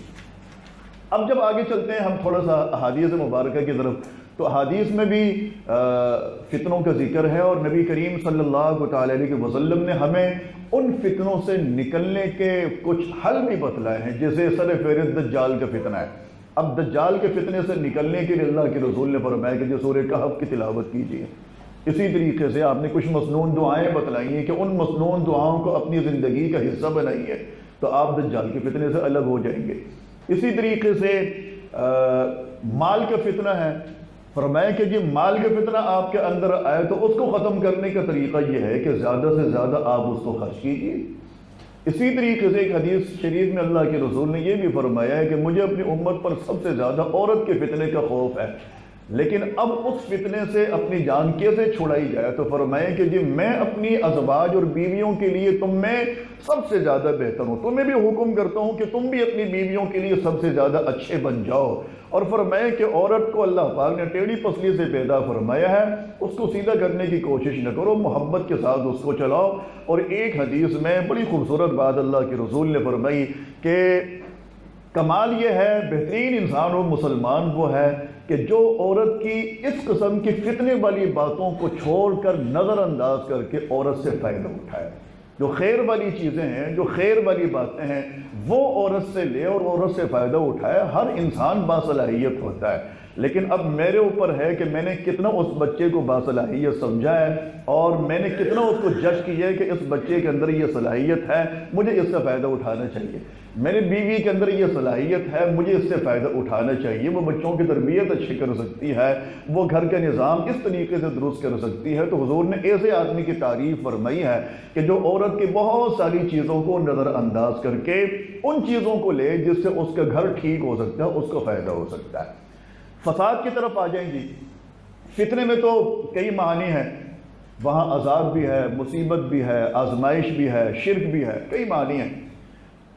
[SPEAKER 2] اب جب آگے چلتے ہیں ہم تھوڑا سا احادیث مبارکہ کی طرف، تو احادیث میں بھی فتنوں کا ذکر ہے، اور نبی کریم صلی اللہ تعالی علیہ وسلم نے ہمیں ان فتنوں سے نکلنے کے کچھ حل بھی بتلائے ہیں، جیسے سر فہرست دجال کا فتنہ ہے۔ اب دجال کے فتنے سے نکلنے کے لیے اللہ کے رسول نے فرمایا کہ جو سورہ کہف کی تلاوت کیجیے۔ اسی طریقے سے آپ نے کچھ مسنون دعائیں بتلائی ہیں کہ ان مسنون دعاؤں کو اپنی زندگی کا حصہ بنائیے تو آپ دجال کے فتنے سے الگ ہو جائیں گے۔ اسی طریقے سے مال کا فتنہ ہے، فرمایا کہ جی مال کا فتنہ آپ کے اندر آئے تو اس کو ختم کرنے کا طریقہ یہ ہے کہ زیادہ سے زیادہ آپ اس کو خرچ کیجیے۔ اسی طریقے سے ایک حدیث شریف میں اللہ کے رسول نے یہ بھی فرمایا ہے کہ مجھے اپنی امت پر سب سے زیادہ عورت کے فتنے کا خوف ہے، لیکن اب اس فتنے سے اپنی جان کیسے چھڑائی جائے؟ تو فرمایا کہ جی میں اپنی ازواج اور بیویوں کے لیے تم میں سب سے زیادہ بہتر ہوں، تمہیں بھی حکم کرتا ہوں کہ تم بھی اپنی بیویوں کے لیے سب سے زیادہ اچھے بن جاؤ۔ اور فرمایا کہ عورت کو اللہ پاک نے ٹیڑھی پسلی سے پیدا فرمایا ہے، اس کو سیدھا کرنے کی کوشش نہ کرو، محبت کے ساتھ اس کو چلاؤ۔ اور ایک حدیث میں بڑی خوبصورت بات اللہ کے رسول نے فرمائی کہ کمال یہ ہے، بہترین انسان و مسلمان وہ ہے کہ جو عورت کی اس قسم کی فتنے والی باتوں کو چھوڑ کر نظر انداز کر کے عورت سے فائدہ اٹھائے۔ جو خیر والی چیزیں ہیں، جو خیر والی باتیں ہیں، وہ عورت سے لے اور عورت سے فائدہ اٹھائے۔ ہر انسان باصلاحیت ہوتا ہے، لیکن اب میرے اوپر ہے کہ میں نے کتنا اس بچے کو باصلاحیت سمجھا ہے، اور میں نے کتنا اس کو جج کیا ہے کہ اس بچے کے اندر یہ صلاحیت ہے، مجھے اس سے فائدہ اٹھانا چاہیے۔ میری بیوی کے اندر یہ صلاحیت ہے، مجھے اس سے فائدہ اٹھانا چاہیے۔ وہ بچوں کی تربیت اچھی کر سکتی ہے، وہ گھر کا نظام اس طریقے سے درست کر سکتی ہے۔ تو حضور نے ایسے آدمی کی تعریف فرمائی ہے کہ جو عورت کی بہت ساری چیزوں کو نظر انداز کر کے ان چیزوں کو لے جس سے اس کا گھر ٹھیک ہو سکتا ہے، اس کو فائدہ ہو سکتا ہے۔ فساد کی طرف آ جائیں گی، فتنے میں تو کئی معنی ہیں، وہاں عذاب بھی ہے، مصیبت بھی ہے، آزمائش بھی ہے، شرک بھی ہے، کئی معنی ہیں۔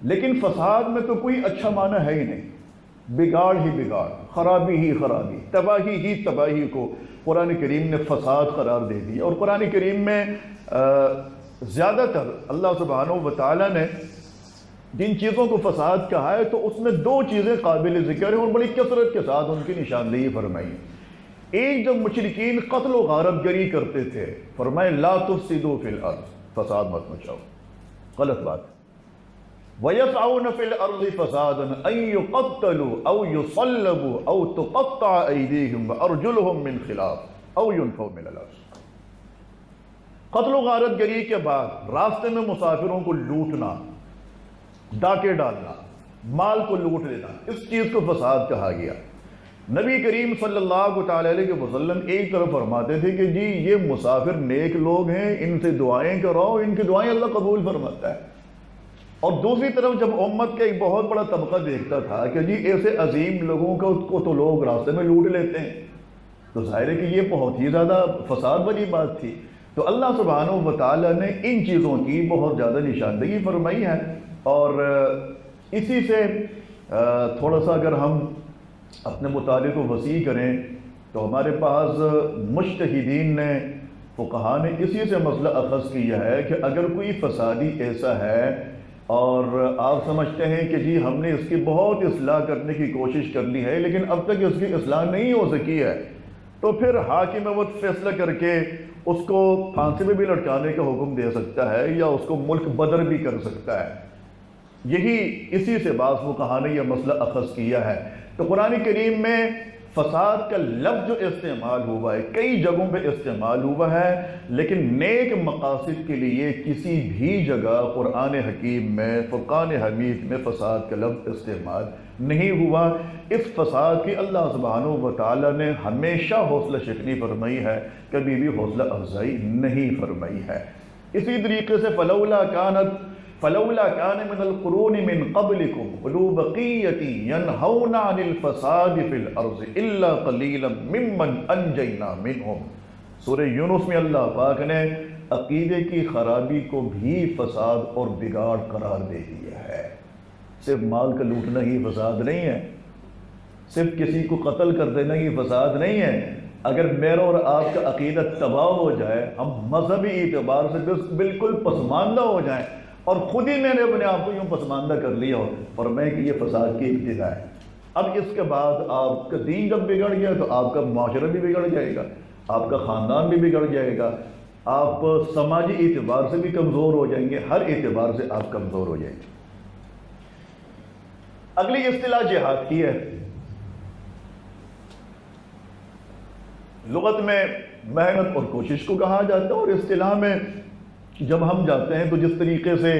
[SPEAKER 2] لیکن فساد میں تو کوئی اچھا معنی ہے ہی نہیں، بگاڑ ہی بگاڑ، خرابی ہی خرابی، تباہی ہی تباہی کو قرآن کریم نے فساد قرار دے دیا۔ اور قرآن کریم میں زیادہ تر اللہ سبحانہ و تعالیٰ نے جن چیزوں کو فساد کہا ہے تو اس میں دو چیزیں قابل ذکر ہیں اور بڑی کثرت کے ساتھ ان کی نشاندہی فرمائی۔ ایک، جب مشرکین قتل و غارت گری کرتے تھے، فرمائے لا تفسدوا فی الارض، فساد مت مچاؤ، غلط بات۔ وَيَسْعَوْنَ فِي الْأَرْضِ فَسَادًا أَن يُقَتَّلُوا أَوْ يُصَلَّبُوا أَوْ تُقَطَّعَ أَيْدِيهِمْ وَأَرْجُلُهُم مِّنْ خِلَافٍ أَوْ يُنْفَوْا مِنَ الْأَرْضِ۔ قتل و غارت گری کے بعد راستے میں مسافروں کو لوٹنا، ڈاکے ڈالنا، مال کو لوٹ لینا، اس چیز کو فساد کہا گیا۔ نبی کریم صلی اللہ تعالی علیہ وسلم ایک طرف فرماتے تھے کہ جی یہ مسافر نیک لوگ ہیں، ان سے دعائیں کراؤ، ان کی دعائیں اللہ قبول فرماتا ہے۔ اور دوسری طرف جب امت کا ایک بہت بڑا طبقہ دیکھتا تھا کہ جی ایسے عظیم لوگوں کو تو لوگ راستے میں لوٹ لیتے ہیں، تو ظاہر ہے کہ یہ بہت ہی زیادہ فساد والی بات تھی۔ تو اللہ سبحانہ و تعالیٰ نے ان چیزوں کی بہت زیادہ نشاندہی فرمائی ہے۔ اور اسی سے تھوڑا سا اگر ہم اپنے مطالعے کو وسیع کریں تو ہمارے پاس مجتہدین نے، فقہاء نے اسی سے مسئلہ اخذ کیا ہے کہ اگر کوئی فسادی ایسا ہے اور آپ سمجھتے ہیں کہ جی ہم نے اس کی بہت اصلاح کرنے کی کوشش کر لی ہے لیکن اب تک اس کی اصلاح نہیں ہو سکی ہے، تو پھر حاکم وقت فیصلہ کر کے اس کو پھانسی میں بھی لٹکانے کا حکم دے سکتا ہے یا اس کو ملک بدر بھی کر سکتا ہے۔ اسی سے بعض فقہا نے یہ مسئلہ اخذ کیا ہے۔ تو قرآن کریم میں فساد کا لفظ جو استعمال ہوا ہے کئی جگہوں پہ استعمال ہوا ہے، لیکن نیک مقاصد کے لیے کسی بھی جگہ قرآن حکیم میں فرقان حمید میں فساد کا لفظ استعمال نہیں ہوا۔ اس فساد کی اللہ سبحانہ و تعالی نے ہمیشہ حوصلہ شکنی فرمائی ہے، کبھی بھی حوصلہ افزائی نہیں فرمائی ہے۔ اسی طریقے سے فلولا کان من القرون من قبلکم اولو بقیۃ ینہون عن الفساد فی الارض الا قلیلا ممن انجینا منہم۔ سورہ یونس میں اللہ پاک نے عقیدے کی خرابی کو بھی فساد اور بگاڑ قرار دے دیا ہے۔ صرف مال کا لوٹنا ہی فساد نہیں ہے، صرف کسی کو قتل کر دینا ہی فساد نہیں ہے۔ اگر میرا اور آپ کا عقیدہ تباہ ہو جائے، ہم مذہبی اعتبار سے بالکل پسماندہ ہو جائیں اور خود ہی میں نے اپنے آپ کو یوں پسماندہ کر لیا ہو، فرمائے کہ یہ فساد کی ابتدا ہے۔ اب اس کے بعد آپ کا دین جب بگڑ گیا تو آپ کا معاشرہ بھی بگڑ جائے گا، آپ کا خاندان بھی بگڑ جائے گا، آپ سماجی اعتبار سے بھی کمزور ہو جائیں گے، ہر اعتبار سے آپ کمزور ہو جائیں گے۔ اگلی اصطلاح جہاد کی ہے۔ لغت میں محنت اور کوشش کو کہا جاتا ہے، اور اصطلاح میں جب ہم جاتے ہیں تو جس طریقے سے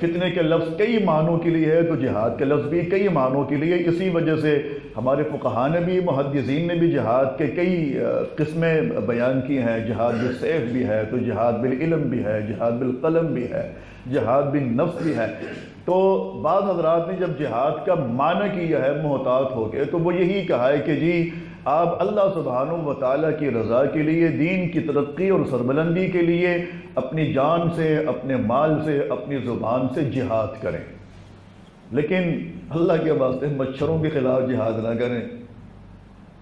[SPEAKER 2] فتنے کے لفظ کئی معنوں کے لیے ہے تو جہاد کے لفظ بھی کئی معنوں کے لیے۔ اسی وجہ سے ہمارے فقہا نے بھی، محدثین نے بھی جہاد کے کئی قسمیں بیان کی ہیں۔ جہاد بالسیف بھی ہے، تو جہاد بالعلم بھی ہے، جہاد بالقلم بھی ہے، جہاد بالنفس بھی ہے۔ تو بعض حضرات نے جب جہاد کا معنی کیا ہے محتاط ہو کے، تو وہ یہی کہا ہے کہ جی آپ اللہ سبحانہ و تعالیٰ کی رضا کے لیے، دین کی ترقی اور سربلندی کے لیے اپنی جان سے، اپنے مال سے، اپنی زبان سے جہاد کریں، لیکن اللہ کے واسطے مچھروں کے خلاف جہاد نہ کریں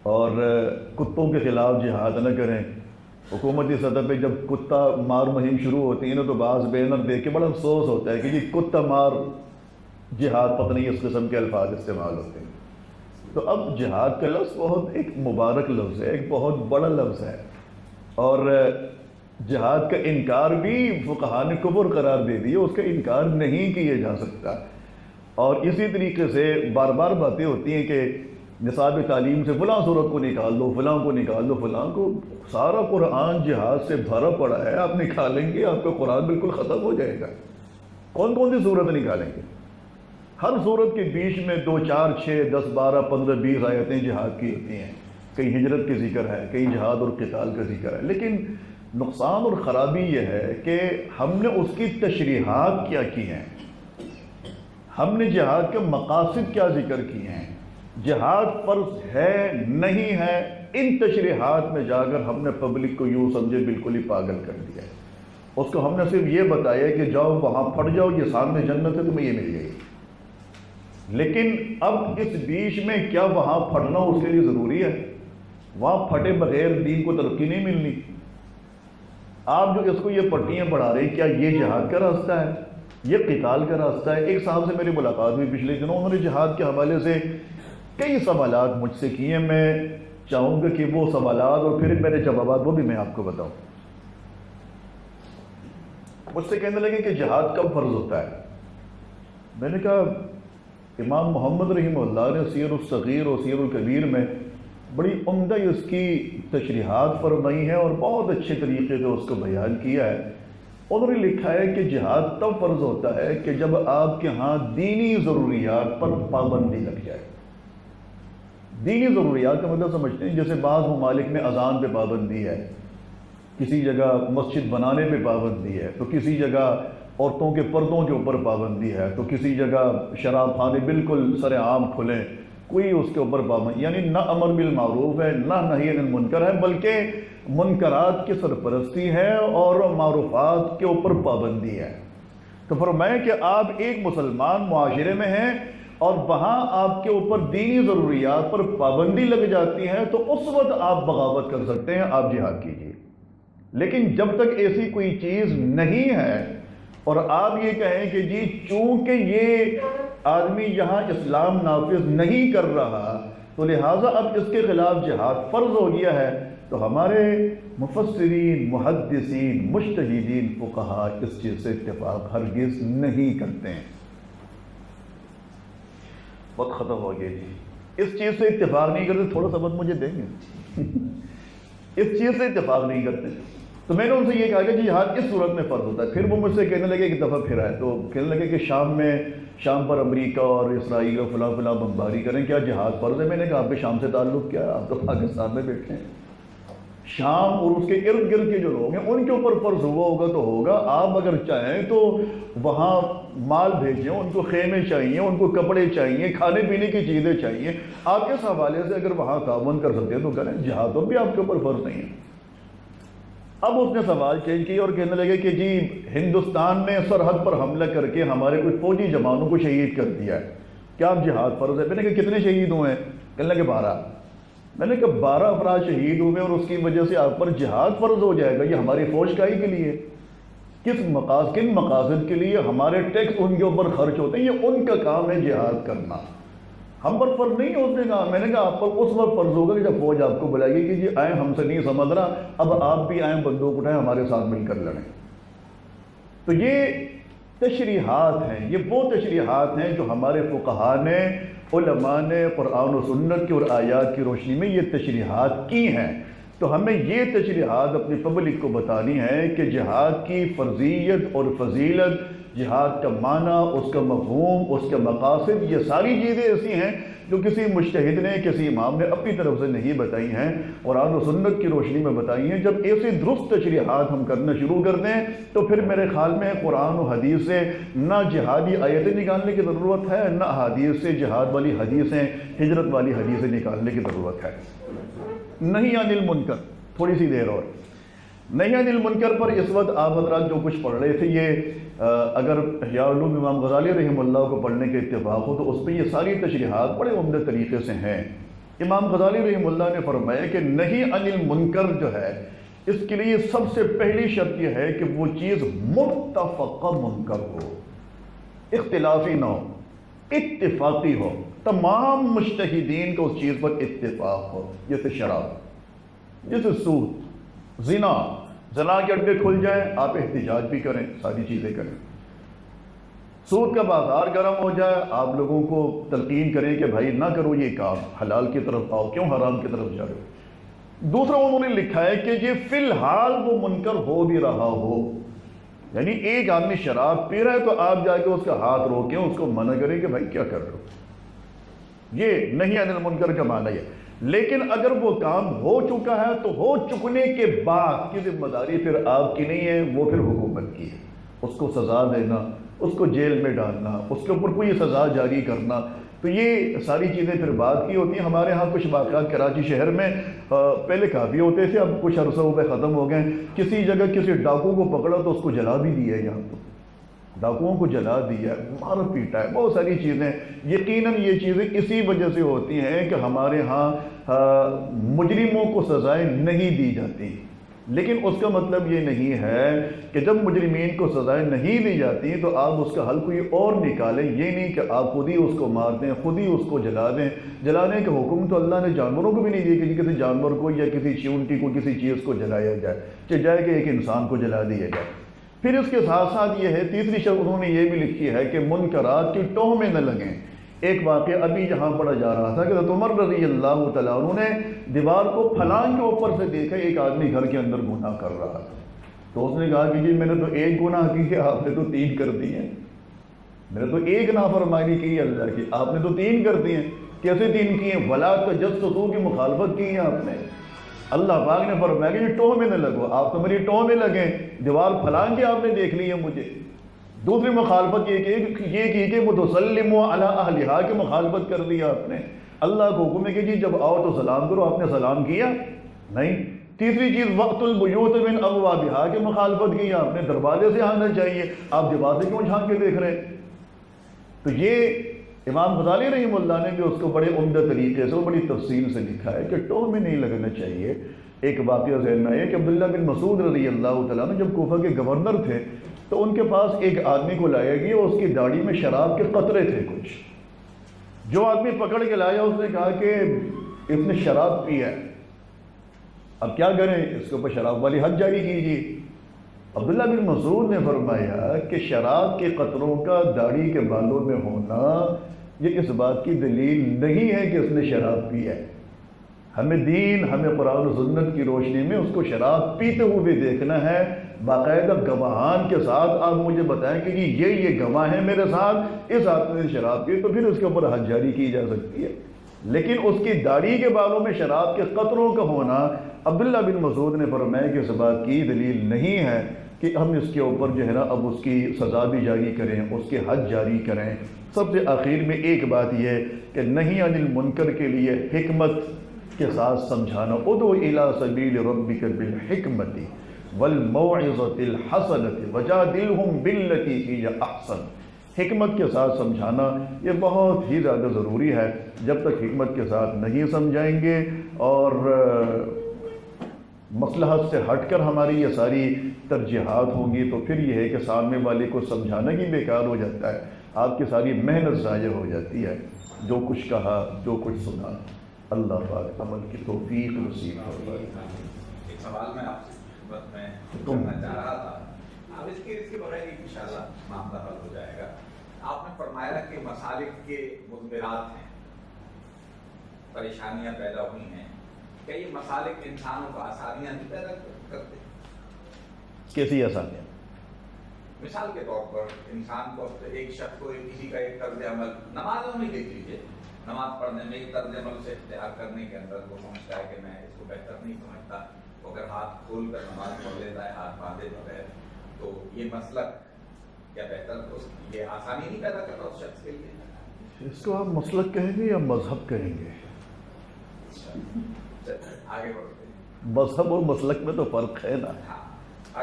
[SPEAKER 2] اور کتوں کے خلاف جہاد نہ کریں۔ حکومتی سطح پہ جب کتا مار مہم شروع ہوتی ہے نا تو بعض بینر دیکھ کے بڑا افسوس ہوتا ہے کہ جی کتا مار جہاد، پتہ نہیں اس قسم کے الفاظ استعمال ہوتے ہیں۔ تو اب جہاد کا لفظ بہت ایک مبارک لفظ ہے، ایک بہت بڑا لفظ ہے، اور جہاد کا انکار بھی فقہا نے کفر قرار دے دیا، اس کا انکار نہیں کیا جا سکتا۔ اور اسی طریقے سے بار بار باتیں ہوتی ہیں کہ نصاب تعلیم سے فلاں صورت کو نکال دو، فلاں کو نکال دو، فلاں کو، سارا قرآن جہاد سے بھرا پڑا ہے، آپ نکالیں گے آپ کا قرآن بالکل ختم ہو جائے گا۔ کون کون سی صورت نکالیں گے؟ ہر صورت کے بیچ میں 2 4 6 10 12 15 20 آیتیں جہاد کی ہوتی ہیں، کہیں ہجرت کے ذکر ہے، کہیں جہاد اور قتال کا ذکر ہے۔ لیکن نقصان اور خرابی یہ ہے کہ ہم نے اس کی تشریحات کیا کی ہیں، ہم نے جہاد کے مقاصد کیا ذکر کیے ہیں، جہاد فرض ہے نہیں ہے، ان تشریحات میں جا کر ہم نے پبلک کو یوں سمجھے بالکل ہی پاگل کر دیا ہے۔ اس کو ہم نے صرف یہ بتایا کہ جاؤ وہاں پھٹ جاؤ، یہ سامنے جنت ہے، تمہیں یہ مل جائے گی۔ لیکن اب اس بیچ میں کیا وہاں پھٹنا اس کے لیے ضروری ہے؟ وہاں پھٹے بغیر دین کو ترقی نہیں ملنی۔ آپ جو اس کو یہ پٹیاں بڑھا رہے ہیں، کیا یہ جہاد کا راستہ ہے؟ یہ قتال کا راستہ ہے؟ ایک صاحب سے میری ملاقات ہوئی پچھلے دنوں، انہوں نے جہاد کے حوالے سے کئی سوالات مجھ سے کیے۔ میں چاہوں گا کہ وہ سوالات اور پھر میرے جوابات وہ بھی میں آپ کو بتاؤں۔ مجھ سے کہنے لگے کہ جہاد کب فرض ہوتا ہے؟ میں نے کہا امام محمد رحمہ اللہ نے سیر الصغیر اور سیر الکبیر میں بڑی عمدہ اس کی تشریحات فرمائی ہیں اور بہت اچھے طریقے سے اس کو بیان کیا ہے۔ انہوں نے لکھا ہے کہ جہاد تب فرض ہوتا ہے کہ جب آپ کے ہاں دینی ضروریات پر پابندی لگ جائے۔ دینی ضروریات کا مطلب سمجھتے ہیں، جیسے بعض ممالک میں اذان پہ پابندی ہے، کسی جگہ مسجد بنانے پہ پابندی ہے، تو کسی جگہ عورتوں کے پردوں کے اوپر پابندی ہے، تو کسی جگہ شراب خانے بالکل سر عام کھلیں، کوئی اس کے اوپر پابندی، یعنی نہ امر بالمعروف ہے نہ نہی عن المنکر ہے، بلکہ منکرات کی سرپرستی ہے اور معروفات کے اوپر پابندی ہے۔ تو فرمایا کہ آپ ایک مسلمان معاشرے میں ہیں اور وہاں آپ کے اوپر دینی ضروریات پر پابندی لگ جاتی ہے، تو اس وقت آپ بغاوت کر سکتے ہیں، آپ جہاد کیجیے۔ لیکن جب تک ایسی کوئی چیز نہیں ہے اور آپ یہ کہیں کہ جی چونکہ یہ آدمی یہاں اسلام نافذ نہیں کر رہا تو لہٰذا اب اس کے خلاف جہاد فرض ہو گیا ہے، تو ہمارے مفسرین، محدثین، مجتہدین، فقہاء اس چیز سے اتفاق ہرگز نہیں کرتے ہیں۔ وقت ختم ہو گیا جی، اس چیز سے اتفاق نہیں کرتے، تھوڑا سا وقت مجھے دیں گے؟ اس چیز سے اتفاق نہیں کرتے۔ تو میں نے ان سے یہ کہا کہ جہاد اس صورت میں فرض ہوتا ہے۔ پھر وہ مجھ سے کہنے لگے ایک دفعہ پھر آئے تو کہنے لگے کہ شام پر امریکہ اور اسرائیل اور فلاں بمباری کریں، کیا جہاد فرض ہے؟ میں نے کہا آپ کے شام سے تعلق کیا ہے؟ آپ تو پاکستان میں بیٹھے ہیں۔ شام اور اس کے ارد گرد کے جو لوگ ہیں ان کے اوپر فرض ہوا ہوگا تو ہوگا۔ آپ اگر چاہیں تو وہاں مال بھیجیں، ان کو خیمے چاہیے، ان کو کپڑے چاہیے، کھانے پینے کی چیزیں چاہیے، آپ کے حوالے سے اگر وہاں تعاون کر سکتے ہیں تو کریں، جہاد تو بھی آپ کے اوپر فرض نہیں ہے۔ اب اس نے سوال چینج کیا اور کہنے لگے کہ جی ہندوستان نے سرحد پر حملہ کر کے ہمارے کچھ فوجی جوانوں کو شہید کر دیا ہے، کیا اب جہاد فرض ہے؟ میں نے کہا کتنے شہید ہوئے ہیں؟ کہنے لگے 12۔ میں نے کہا 12 افراد شہید ہوئے اور اس کی وجہ سے آپ پر جہاد فرض ہو جائے گا؟ یہ ہماری فوج کا ہی کے لیے، کن مقاصد کے لیے؟ ہمارے ٹیکس ان کے اوپر خرچ ہوتے ہیں، یہ ان کا کام ہے جہاد کرنا، ہم پر فرض نہیں ہے۔ اس نے کہا، میں نے کہا آپ پر اس وقت فرض ہوگا کہ جب فوج آپ کو بلائے گی کہ جی آئیں، ہم سے نہیں سمجھ رہا، اب آپ بھی آئیں، بندوق اٹھائیں، ہمارے ساتھ مل کر لڑیں۔ تو یہ تشریحات ہیں، یہ وہ تشریحات ہیں جو ہمارے فقہاء نے، علماء نے قرآن و سنت کی اور آیات کی روشنی میں یہ تشریحات کی ہیں۔ تو ہمیں یہ تشریحات اپنی پبلک کو بتانی ہے کہ جہاد کی فرضیت اور فضیلت، جہاد کا معنی، اس کا مفہوم، اس کے مقاصد، یہ ساری چیزیں ایسی ہیں جو کسی مجتہد نے، کسی امام نے اپنی طرف سے نہیں بتائی ہیں، قرآن و سنت کی روشنی میں بتائی ہیں۔ جب ایسی درست تشریحات ہم کرنا شروع کر دیں تو پھر میرے خیال میں قرآن و حدیث سے نہ جہادی آیتیں نکالنے کی ضرورت ہے، نہ حدیث سے جہاد والی حدیثیں، ہجرت والی حدیثیں نکالنے کی ضرورت ہے۔ نہی عن المنکر، تھوڑی سی دیر اور نہی عن المنکر پر اس وقت آپ حضرات جو کچھ پڑھ رہے تھے، یہ اگر احیاء علوم امام غزالی رحمہ اللہ کو پڑھنے کے اتفاق ہو تو اس پہ یہ ساری تشریحات بڑے عمدہ طریقے سے ہیں۔ امام غزالی رحمہ اللہ نے فرمایا کہ نہی عن المنکر جو ہے، اس کے لیے سب سے پہلی شرط یہ ہے کہ وہ چیز متفقہ منکر ہو، اختلافی نہ ہو، اتفاقی ہو، تمام مجتہدین کو اس چیز پر اتفاق ہو۔ جیسے شراب، جیسے سود، زنا کے اڈے کھل جائیں، آپ احتجاج بھی کریں، ساری چیزیں کریں۔ سود کا بازار گرم ہو جائے، آپ لوگوں کو تلقین کریں کہ بھائی نہ کرو یہ کام، حلال کی طرف آؤ، کیوں حرام کی طرف جا رہے ہو۔ دوسرا انہوں نے لکھا ہے کہ یہ فی الحال وہ منکر ہو بھی رہا ہو، یعنی ایک آدمی شراب پی رہا ہے تو آپ جا کے اس کا ہاتھ روکیں، اس کو منع کریں کہ بھائی کیا کر رہے ہو۔ یہ نہی عن المنکر کا معنی ہے۔ لیکن اگر وہ کام ہو چکا ہے تو ہو چکنے کے بعد کی ذمہ داری پھر آپ کی نہیں ہے، وہ پھر حکومت کی ہے۔ اس کو سزا دینا، اس کو جیل میں ڈالنا، اس کے اوپر کوئی سزا جاری کرنا، تو یہ ساری چیزیں پھر بات کی ہوتی ہیں۔ ہمارے ہاں کچھ واقعات کراچی شہر میں پہلے کافی ہوتے تھے، اب کچھ عرصوں پہ ختم ہو گئے۔ کسی جگہ کسی ڈاکو کو پکڑا تو اس کو جلا بھی دیا ہے، یہاں تو ڈاکوؤں کو جلا دیا ہے، مار پیٹا ہے، بہت ساری چیزیں۔ یقیناً یہ چیزیں اسی وجہ سے ہوتی ہیں کہ ہمارے ہاں مجرموں کو سزائیں نہیں دی جاتی، لیکن اس کا مطلب یہ نہیں ہے کہ جب مجرمین کو سزائیں نہیں دی جاتی تو آپ اس کا حل کوئی اور نکالیں۔ یہ نہیں کہ آپ خود ہی اس کو مار دیں، خود ہی اس کو جلا دیں۔ جلانے کا حکم تو اللہ نے جانوروں کو بھی نہیں دیا کہ کسی جانور کو یا کسی چیونٹی کو، کسی چیز کو جلایا جائے، چاہے کہ ایک انسان کو جلا دیا جائے۔ پھر اس کے ساتھ ساتھ یہ ہے، تیسری شرط انہوں نے یہ بھی لکھی ہے کہ منکرات کی ٹوہ میں نہ لگیں۔ ایک واقعہ ابھی جہاں پڑھا جا رہا تھا کہ حضرت عمر رضی اللہ تعالیٰ عنہ نے دیوار کو پھلانگ کے اوپر سے دیکھا ایک آدمی گھر کے اندر گناہ کر رہا تھا، تو اس نے کہا کہ جی میں نے تو ایک گناہ کی ہے، آپ نے تو 3 کر دی ہیں۔ میں نے تو ایک نافرمانی کی ہے اللہ کی، آپ نے تو 3 کر دی ہیں۔ کیسے 3 کی ہیں؟ ولا تجسسوا کی مخالفت کی ہے آپ نے۔ اللہ پاک نے فرمایا کہ یہ ٹوہ میں نہ لگو، آپ تو میری ٹوہ میں لگیں، دیوار پھلانگ کے آپ نے دیکھ لی ہے مجھے۔ دوسری مخالفت یہ کی کہ متسلموا علی اہلہا کی مخالفت کر دی آپ نے۔ اللہ کو حکم ہے کہ جی جب آؤ تو سلام کرو، آپ نے سلام کیا نہیں۔ تیسری چیز وقت البیوت من ابوابہا کی مخالفت کی آپ نے، دروازے سے آنا چاہیے، آپ دروازے کیوں جھانک کے دیکھ رہے ہیں؟ تو یہ امام غزالی رحمہ اللہ نے بھی اس کو بڑے عمدہ طریقے سے، بڑی تفصیل سے لکھا ہے کہ ٹوہ میں نہیں لگنا چاہیے۔ ایک واقعہ ذہن میں آیا کہ عبداللہ بن مسعود رضی اللہ تعالیٰ عنہ جب کوفہ کے گورنر تھے تو ان کے پاس ایک آدمی کو لایا گیا، اس کی داڑھی میں شراب کے قطرے تھے کچھ۔ جو آدمی پکڑ کے لایا اس نے کہا کہ اس نے شراب پی ہے، اب کیا کریں، اس کے اوپر شراب والی حد جاری کیجیے۔ عبداللہ بن مسعود نے فرمایا کہ شراب کے قطروں کا داڑھی کے بالوں میں ہونا یہ اس بات کی دلیل نہیں ہے کہ اس نے شراب پی ہے۔ ہمیں دین، ہمیں قرآن و سنت کی روشنی میں اس کو شراب پیتے ہوئے دیکھنا ہے، باقاعدہ گواہان کے ساتھ آپ مجھے بتائیں کہ یہ گواہ ہیں میرے ساتھ، اس آدمی نے شراب پی، تو پھر اس کے اوپر حد جاری کی جا سکتی ہے۔ لیکن اس کی داڑھی کے بالوں میں شراب کے قطروں کا ہونا، عبداللہ بن مسعود نے فرمایا کہ اس بات کی دلیل نہیں ہے کہ ہم اس کے اوپر جو ہے نا اب اس کی سزا بھی جاری کریں، اس کے حد جاری کریں۔ سب سے آخر میں ایک بات یہ ہے کہ نہی عن المنکر کے لیے حکمت کے ساتھ سمجھانا، ادعو الی سبیل ربک بالحکمت والموعظۃ الحسنۃ وجادلہم باللتی ہی احسن۔ حکمت کے ساتھ سمجھانا یہ بہت ہی زیادہ ضروری ہے۔ جب تک حکمت کے ساتھ نہیں سمجھائیں گے اور مصلحت سے ہٹ کر ہماری یہ ساری ترجیحات ہوں گی تو پھر یہ ہے کہ سامنے والے کو سمجھانا ہی بیکار ہو جاتا ہے، آپ کی ساری محنت ضائع ہو جاتی ہے۔ جو کچھ کہا، جو کچھ سنا، اللہ پاک عمل کی توفیق نصیب فرمائے۔
[SPEAKER 3] ایک سوال میں آپ سے خدمت میں کرنا چاہ رہا تھا، اب اس کے بغیر انشاءاللہ معاملہ حل ہو جائے گا۔ آپ نے فرمایا کہ مسالک کے مضمرات ہیں، پریشانیاں پیدا ہوئی ہیں، کیا یہ مسالک انسانوں کو آسانیاں نہیں پیدا کرتے؟
[SPEAKER 2] کیسی آسانیاں؟
[SPEAKER 3] مثال کے طور پر انسان کو ایک شخص کو کسی کا ایک طرز عمل، نمازوں میں دیکھ لیجیے، نماز پڑھنے میں ایک طرز عمل سے اختیار کرنے کے اندر وہ سمجھتا ہے کہ میں اس کو بہتر نہیں سمجھتا، اگر ہاتھ کھول کر نماز پڑھ لیتا ہے ہاتھ باندھے بغیر، تو یہ مسلک کیا بہتر، یہ آسانی نہیں پیدا کرتا اس شخص کے لیے؟
[SPEAKER 2] اس کو آپ مسلک کہیں گے یا مذہب کہیں گے؟
[SPEAKER 3] آگے بڑھتے ہیں۔
[SPEAKER 2] مذہب اور مسلک میں تو فرق ہے نا۔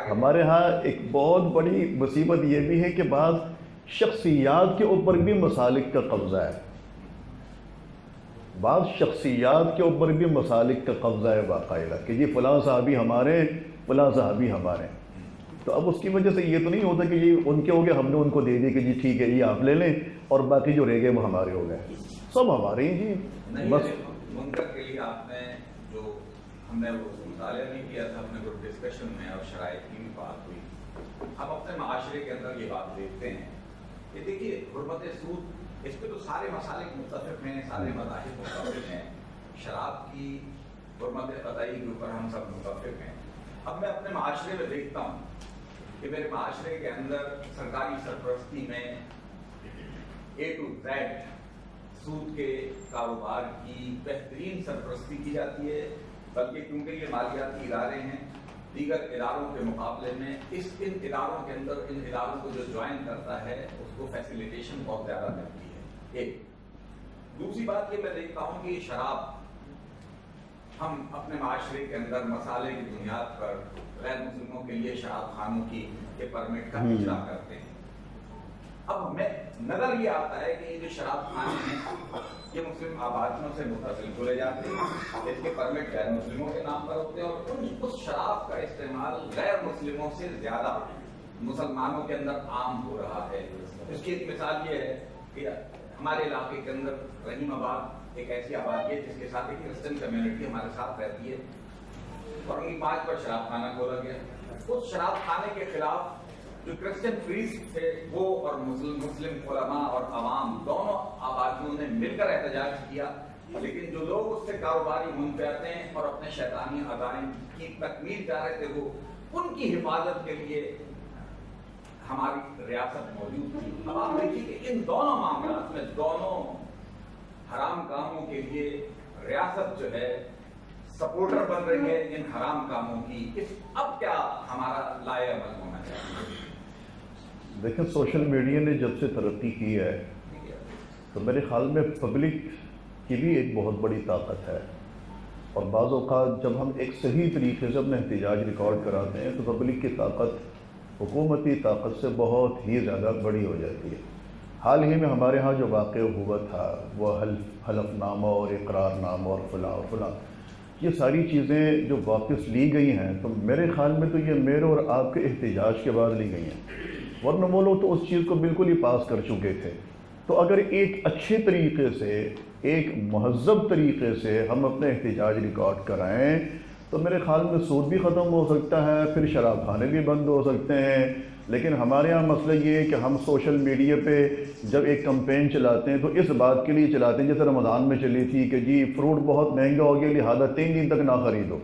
[SPEAKER 2] ہمارے ہاں ایک بہت بڑی مصیبت یہ بھی ہے کہ بعض شخصیات کے اوپر بھی مسالک کا قبضہ ہے، بعض شخصیات کے اوپر بھی مسالک کا قبضہ ہے باقاعدہ کہ جی فلاں صحابی ہمارے، فلاں صحابی ہمارے۔ تو اب اس کی وجہ سے یہ تو نہیں ہوتا کہ یہ ان کے ہو گئے، ہم نے ان کو دے دی کہ جی ٹھیک ہے یہ آپ لے لیں اور باقی جو رہ گئے وہ ہمارے ہو گئے، سب ہمارے ہی جی۔ بس
[SPEAKER 3] منکر کے لیے آپ نے جو ہم نے وہ مطالعہ نہیں کیا تھا، ہم نے گروپ ڈسکشن میں اور شرائط کی بھی بات ہوئی، ہم اپنے معاشرے کے اندر یہ بات دیکھتے ہیں کہ دیکھیے حرمت سود، اس پہ تو سارے مسالک متفق ہیں، سارے مذاہب متفق ہیں، شراب کی حرمت قطعی کے اوپر ہم سب متفق ہیں۔ اب میں اپنے معاشرے میں دیکھتا ہوں کہ میرے معاشرے کے اندر سرکاری سرپرستی میں A to Z سود کے کاروبار کی بہترین سرپرستی کی جاتی ہے، بلکہ کیونکہ یہ مالیاتی ادارے ہیں، دیگر اداروں کے مقابلے میں ان اداروں کے اندر ان اداروں کو جو جوائن کرتا ہے اس کو فیسیلیٹیشن بہت زیادہ ملتی ہے۔ ایک دوسری بات یہ میں دیکھتا ہوں کہ شراب ہم اپنے معاشرے کے اندر مسالے کی بنیاد پر غیر مسلموں کے لیے شراب خانوں کی یہ پرمٹ کا اجرا کرتے ہیں۔ اب ہمیں نظر یہ آتا ہے کہ یہ جو شراب خانے ہیں یہ مسلم آبادیوں سے متصل کھولے جاتے ہیں، اس کے پرمٹ غیر مسلموں کے نام پر ہوتے ہیں اور اس شراب کا استعمال غیر مسلموں سے زیادہ مسلمانوں کے اندر عام ہو رہا ہے۔ اس کی ایک مثال یہ ہے کہ ہمارے علاقے کے اندر رحیم آباد ایک ایسی آبادی ہے جس کے ساتھ ایک کرسچن کمیونٹی ہمارے ساتھ رہتی ہے، اور ان کی 5 پر شراب خانہ کھولا گیا۔ اس شراب خانے کے خلاف جو کرسچن فریز تھے وہ اور مسلم علماء اور عوام دونوں آبادیوں نے مل کر احتجاج کیا، لیکن جو لوگ اس سے کاروباری منفعتیں اور اپنے شیطانی عزائم کی تکمیل چاہ رہے تھے وہ ان کی حفاظت کے لیے ہماری ریاست موجود تھی۔ اب آپ دیکھیے کہ ان دونوں معاملات میں دونوں حرام کاموں کے لیے ریاست جو ہے سپورٹر بن رہی ہے ان حرام کاموں کی۔ اب کیا ہمارا لائے عمل ہونا چاہیے؟
[SPEAKER 2] دیکھیں سوشل میڈیا نے جب سے ترقی کی ہے تو میرے خیال میں پبلک کی بھی ایک بہت بڑی طاقت ہے، اور بعض اوقات جب ہم ایک صحیح طریقے سے اپنا احتجاج ریکارڈ کراتے ہیں تو پبلک کی طاقت حکومتی طاقت سے بہت ہی زیادہ بڑی ہو جاتی ہے۔ حال ہی میں ہمارے ہاں جو واقع ہوا تھا وہ حلف نامہ اور اقرار نامہ اور فلاں اور فلاں، یہ ساری چیزیں جو واپس لی گئی ہیں تو میرے خیال میں تو یہ میرے اور آپ کے احتجاج کے بعد لی گئی ہیں، ورنہ وہ لوگ تو اس چیز کو بالکل ہی پاس کر چکے تھے۔ تو اگر ایک اچھے طریقے سے، ایک مہذب طریقے سے ہم اپنے احتجاج ریکارڈ کرائیں تو میرے خیال میں سود بھی ختم ہو سکتا ہے، پھر شراب خانے بھی بند ہو سکتے ہیں۔ لیکن ہمارے ہاں مسئلہ یہ ہے کہ ہم سوشل میڈیا پہ جب ایک کمپین چلاتے ہیں تو اس بات کے لیے چلاتے ہیں، جیسے رمضان میں چلی تھی کہ جی فروٹ بہت مہنگا ہو گیا لہٰذا 3 دن تک نہ خریدو،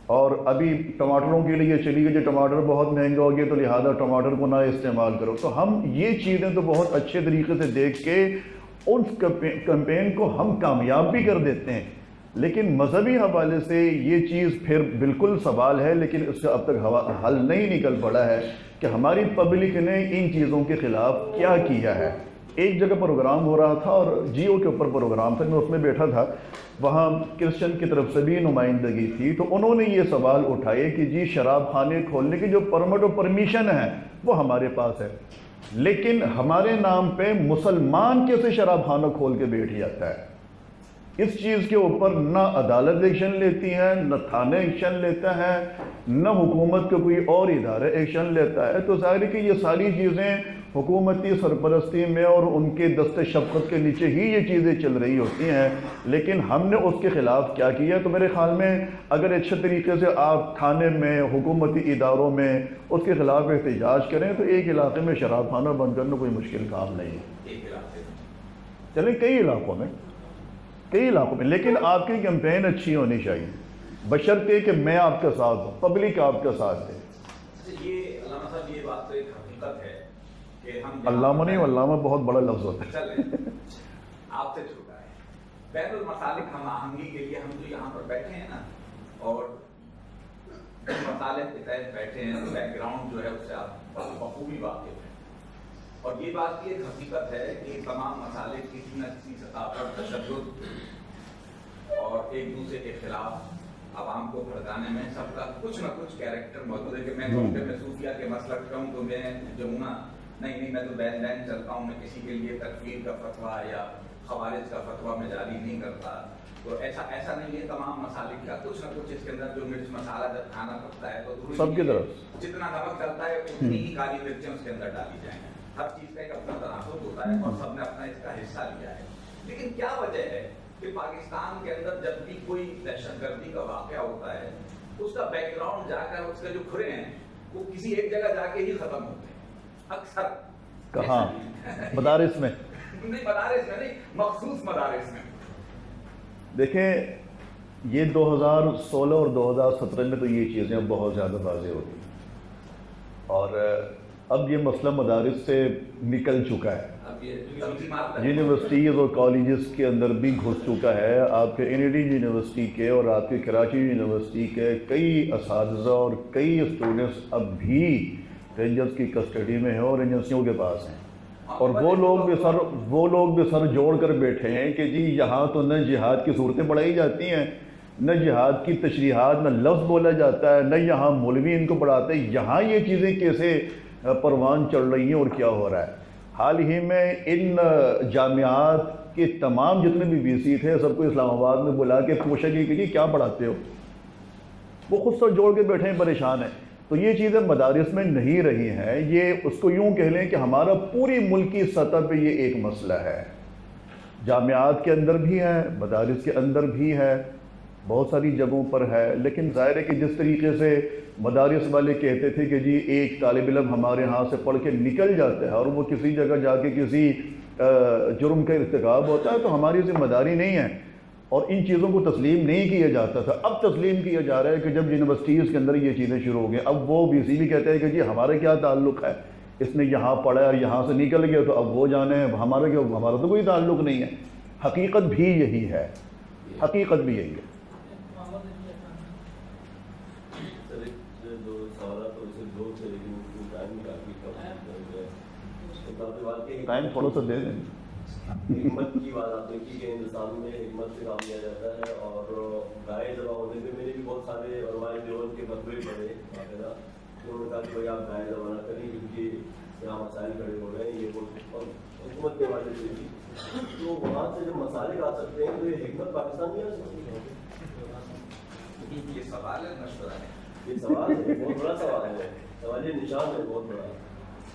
[SPEAKER 2] اور ابھی ٹماٹروں کے لیے چلی گئی جو ٹماٹر بہت مہنگا ہو گیا تو لہٰذا ٹماٹر کو نہ استعمال کرو۔ تو ہم یہ چیزیں تو بہت اچھے طریقے سے دیکھ کے اس کمپین کو ہم کامیاب بھی کر دیتے ہیں، لیکن مذہبی حوالے سے یہ چیز پھر بالکل سوال ہے، لیکن اس کا اب تک حل نہیں نکل پڑا ہے کہ ہماری پبلک نے ان چیزوں کے خلاف کیا کیا ہے۔ ایک جگہ پروگرام ہو رہا تھا اور جیو کے اوپر پروگرام تھا، میں اس میں بیٹھا تھا، وہاں کرسچن کی طرف سے بھی نمائندگی تھی، تو انہوں نے یہ سوال اٹھائے کہ جی شراب خانے کھولنے کی جو پرمٹ و پرمیشن ہے وہ ہمارے پاس ہے، لیکن ہمارے نام پہ مسلمان کیسے شراب خانہ کھول کے بیٹھ جاتا ہے؟ اس چیز کے اوپر نہ عدالت ایکشن لیتی ہے، نہ تھانہ ایکشن لیتا ہے، نہ حکومت کا کوئی اور ادارہ ایکشن لیتا ہے۔ تو ظاہر ہے کہ یہ ساری چیزیں حکومتی سرپرستی میں اور ان کے دست شفقت کے نیچے ہی یہ چیزیں چل رہی ہوتی ہیں، لیکن ہم نے اس کے خلاف کیا کیا؟ تو میرے خیال میں اگر اچھے طریقے سے آپ تھانے میں، حکومتی اداروں میں اس کے خلاف احتجاج کریں تو ایک علاقے میں شراب خانہ بند کرنا کوئی مشکل کام نہیں ہے۔ چلیں کئی علاقوں میں، لیکن آپ کی کیمپین اچھی ہونی چاہیے، بشرطے کہ میں آپ کا ساتھ ہوں، پبلک آپ کا ساتھ دے۔
[SPEAKER 3] یہ علامہ صاحب یہ بات تو ایک حقیقت ہے کہ ہم
[SPEAKER 2] علامہ نہیں، علامہ بہت بڑا لفظ ہوتا ہے۔
[SPEAKER 3] چلیں آپ سے چھوٹا ہے، بین المسالک ہم آہنگی کے لیے ہم جو یہاں پر بیٹھے ہیں نا، اور مسالک کے تحت بیٹھے ہیں، بیک گراؤنڈ جو ہے اس سے آپ بخوبی واقف ہیں، اور یہ بات کی ایک حقیقت ہے کہ تمام مسالک کسی نہ کسی سطح پر تشدد اور ایک دوسرے کے خلاف عوام کو بھڑکانے میں سب کا کچھ نہ کچھ کیریکٹر موجود ہے۔ کہ میں صوفیہ کے مسلک کا ہوں تو میں جو ہوں نا، نہیں میں تو بین بین چلتا ہوں، میں کسی کے لیے تکفیر کا فتویٰ یا خوارج کا فتویٰ میں جاری نہیں کرتا۔ تو ایسا نہیں ہے، تمام مسالک کا کچھ نہ کچھ اس کے اندر جو مرچ مسالہ جب کھانا پڑتا ہے تو
[SPEAKER 2] سب کی طرف
[SPEAKER 3] جتنا نمک ڈلتا ہے اتنی ہی کالی مرچیں اس کے اندر ڈالی جائیں۔ ہر چیز کا ایک اپنا تناسب ہوتا ہے اور سب نے اپنا اس کا حصہ لیا ہے، لیکن کیا وجہ ہے کہ پاکستان کے اندر جب بھی کوئی دہشت گردی کا واقعہ ہوتا ہے اس کا بیک گراؤنڈ جا کر اس کے جو کھرے ہیں وہ کسی ایک جگہ جا کے ہی ختم ہوتے ہیں اکثر؟
[SPEAKER 2] کہاں؟ مدارس میں؟
[SPEAKER 3] نہیں، مدارس میں نہیں، مخصوص مدارس میں۔
[SPEAKER 2] دیکھیں یہ 2016 اور 2017 میں تو یہ چیزیں بہت زیادہ واضح ہوتی ہیں، اور اب یہ مسئلہ مدارس سے نکل چکا ہے، یونیورسٹیز اور کالجز کے اندر بھی گھس چکا ہے۔ آپ کے NID یونیورسٹی کے اور آپ کے کراچی یونیورسٹی کے کئی اساتذہ اور کئی اسٹوڈنٹس اب بھی رینجرز کی کسٹڈی میں ہیں اور ایجنسیوں کے پاس ہیں، اور وہ لوگ بھی سر جوڑ کر بیٹھے ہیں کہ جی یہاں تو نہ جہاد کی صورتیں پڑھائی جاتی ہیں، نہ جہاد کی تشریحات، نہ لفظ بولا جاتا ہے، نہ یہاں مولوی ان کو پڑھاتے ہیں، یہاں یہ چیزیں کیسے پروان چڑھ رہی ہیں اور کیا ہو رہا ہے۔ حال ہی میں ان جامعات کے تمام جتنے بھی VC تھے سب کو اسلام آباد میں بلا کے پوچھا کہ جی کیا پڑھاتے ہو، وہ خود سر جوڑ کے بیٹھے ہیں، پریشان ہیں۔ تو یہ چیزیں مدارس میں نہیں رہی ہیں، یہ اس کو یوں کہہ لیں کہ ہمارا پوری ملکی سطح پہ یہ ایک مسئلہ ہے، جامعات کے اندر بھی ہے، مدارس کے اندر بھی ہے، بہت ساری جگہوں پر ہے۔ لیکن ظاہر ہے کہ جس طریقے سے مدارس والے کہتے تھے کہ جی ایک طالب علم ہمارے ہاں سے پڑھ کے نکل جاتا ہے اور وہ کسی جگہ جا کے کسی جرم کا ارتکاب ہوتا ہے تو ہماری ذمہ داری نہیں ہے، اور ان چیزوں کو تسلیم نہیں کیا جاتا تھا۔ اب تسلیم کیا جا رہا ہے کہ جب یونیورسٹیز کے اندر یہ چیزیں شروع ہو گئیں، اب وہ VC بھی کہتے ہیں کہ جی ہمارا کیا تعلق ہے، اس نے یہاں پڑھا اور یہاں سے نکل گیا تو اب وہ جانے ہمارا کیا، ہمارا تو کوئی تعلق نہیں ہے۔ حقیقت بھی یہی ہے، حقیقت بھی یہی ہے۔ ٹائم تھوڑا سا دے دیں۔
[SPEAKER 4] حکمت کی بات آپ نے کی کہ ہندوستان میں حکمت سے کام لیا جاتا ہے، اور گائے ذبح ہونے میں میرے بھی بہت سارے علماء دیوبند کے فتوے پڑے باقاعدہ، انہوں نے کہا کہ بھائی آپ گائے ذبح نہ کریں کیونکہ یہاں مسائل کھڑے ہو رہے ہیں، یہ اور حکومت کے حوالے سے بھی، تو وہاں سے جب مسائل آ سکتے ہیں تو یہ حکمت پاکستان میں آ سکتی ہے؟
[SPEAKER 3] یہ سوال ہے، مشورہ ہے،
[SPEAKER 4] یہ سوال ہے، بہت بڑا سوال ہے، سوال یہ نشان ہے بہت بڑا۔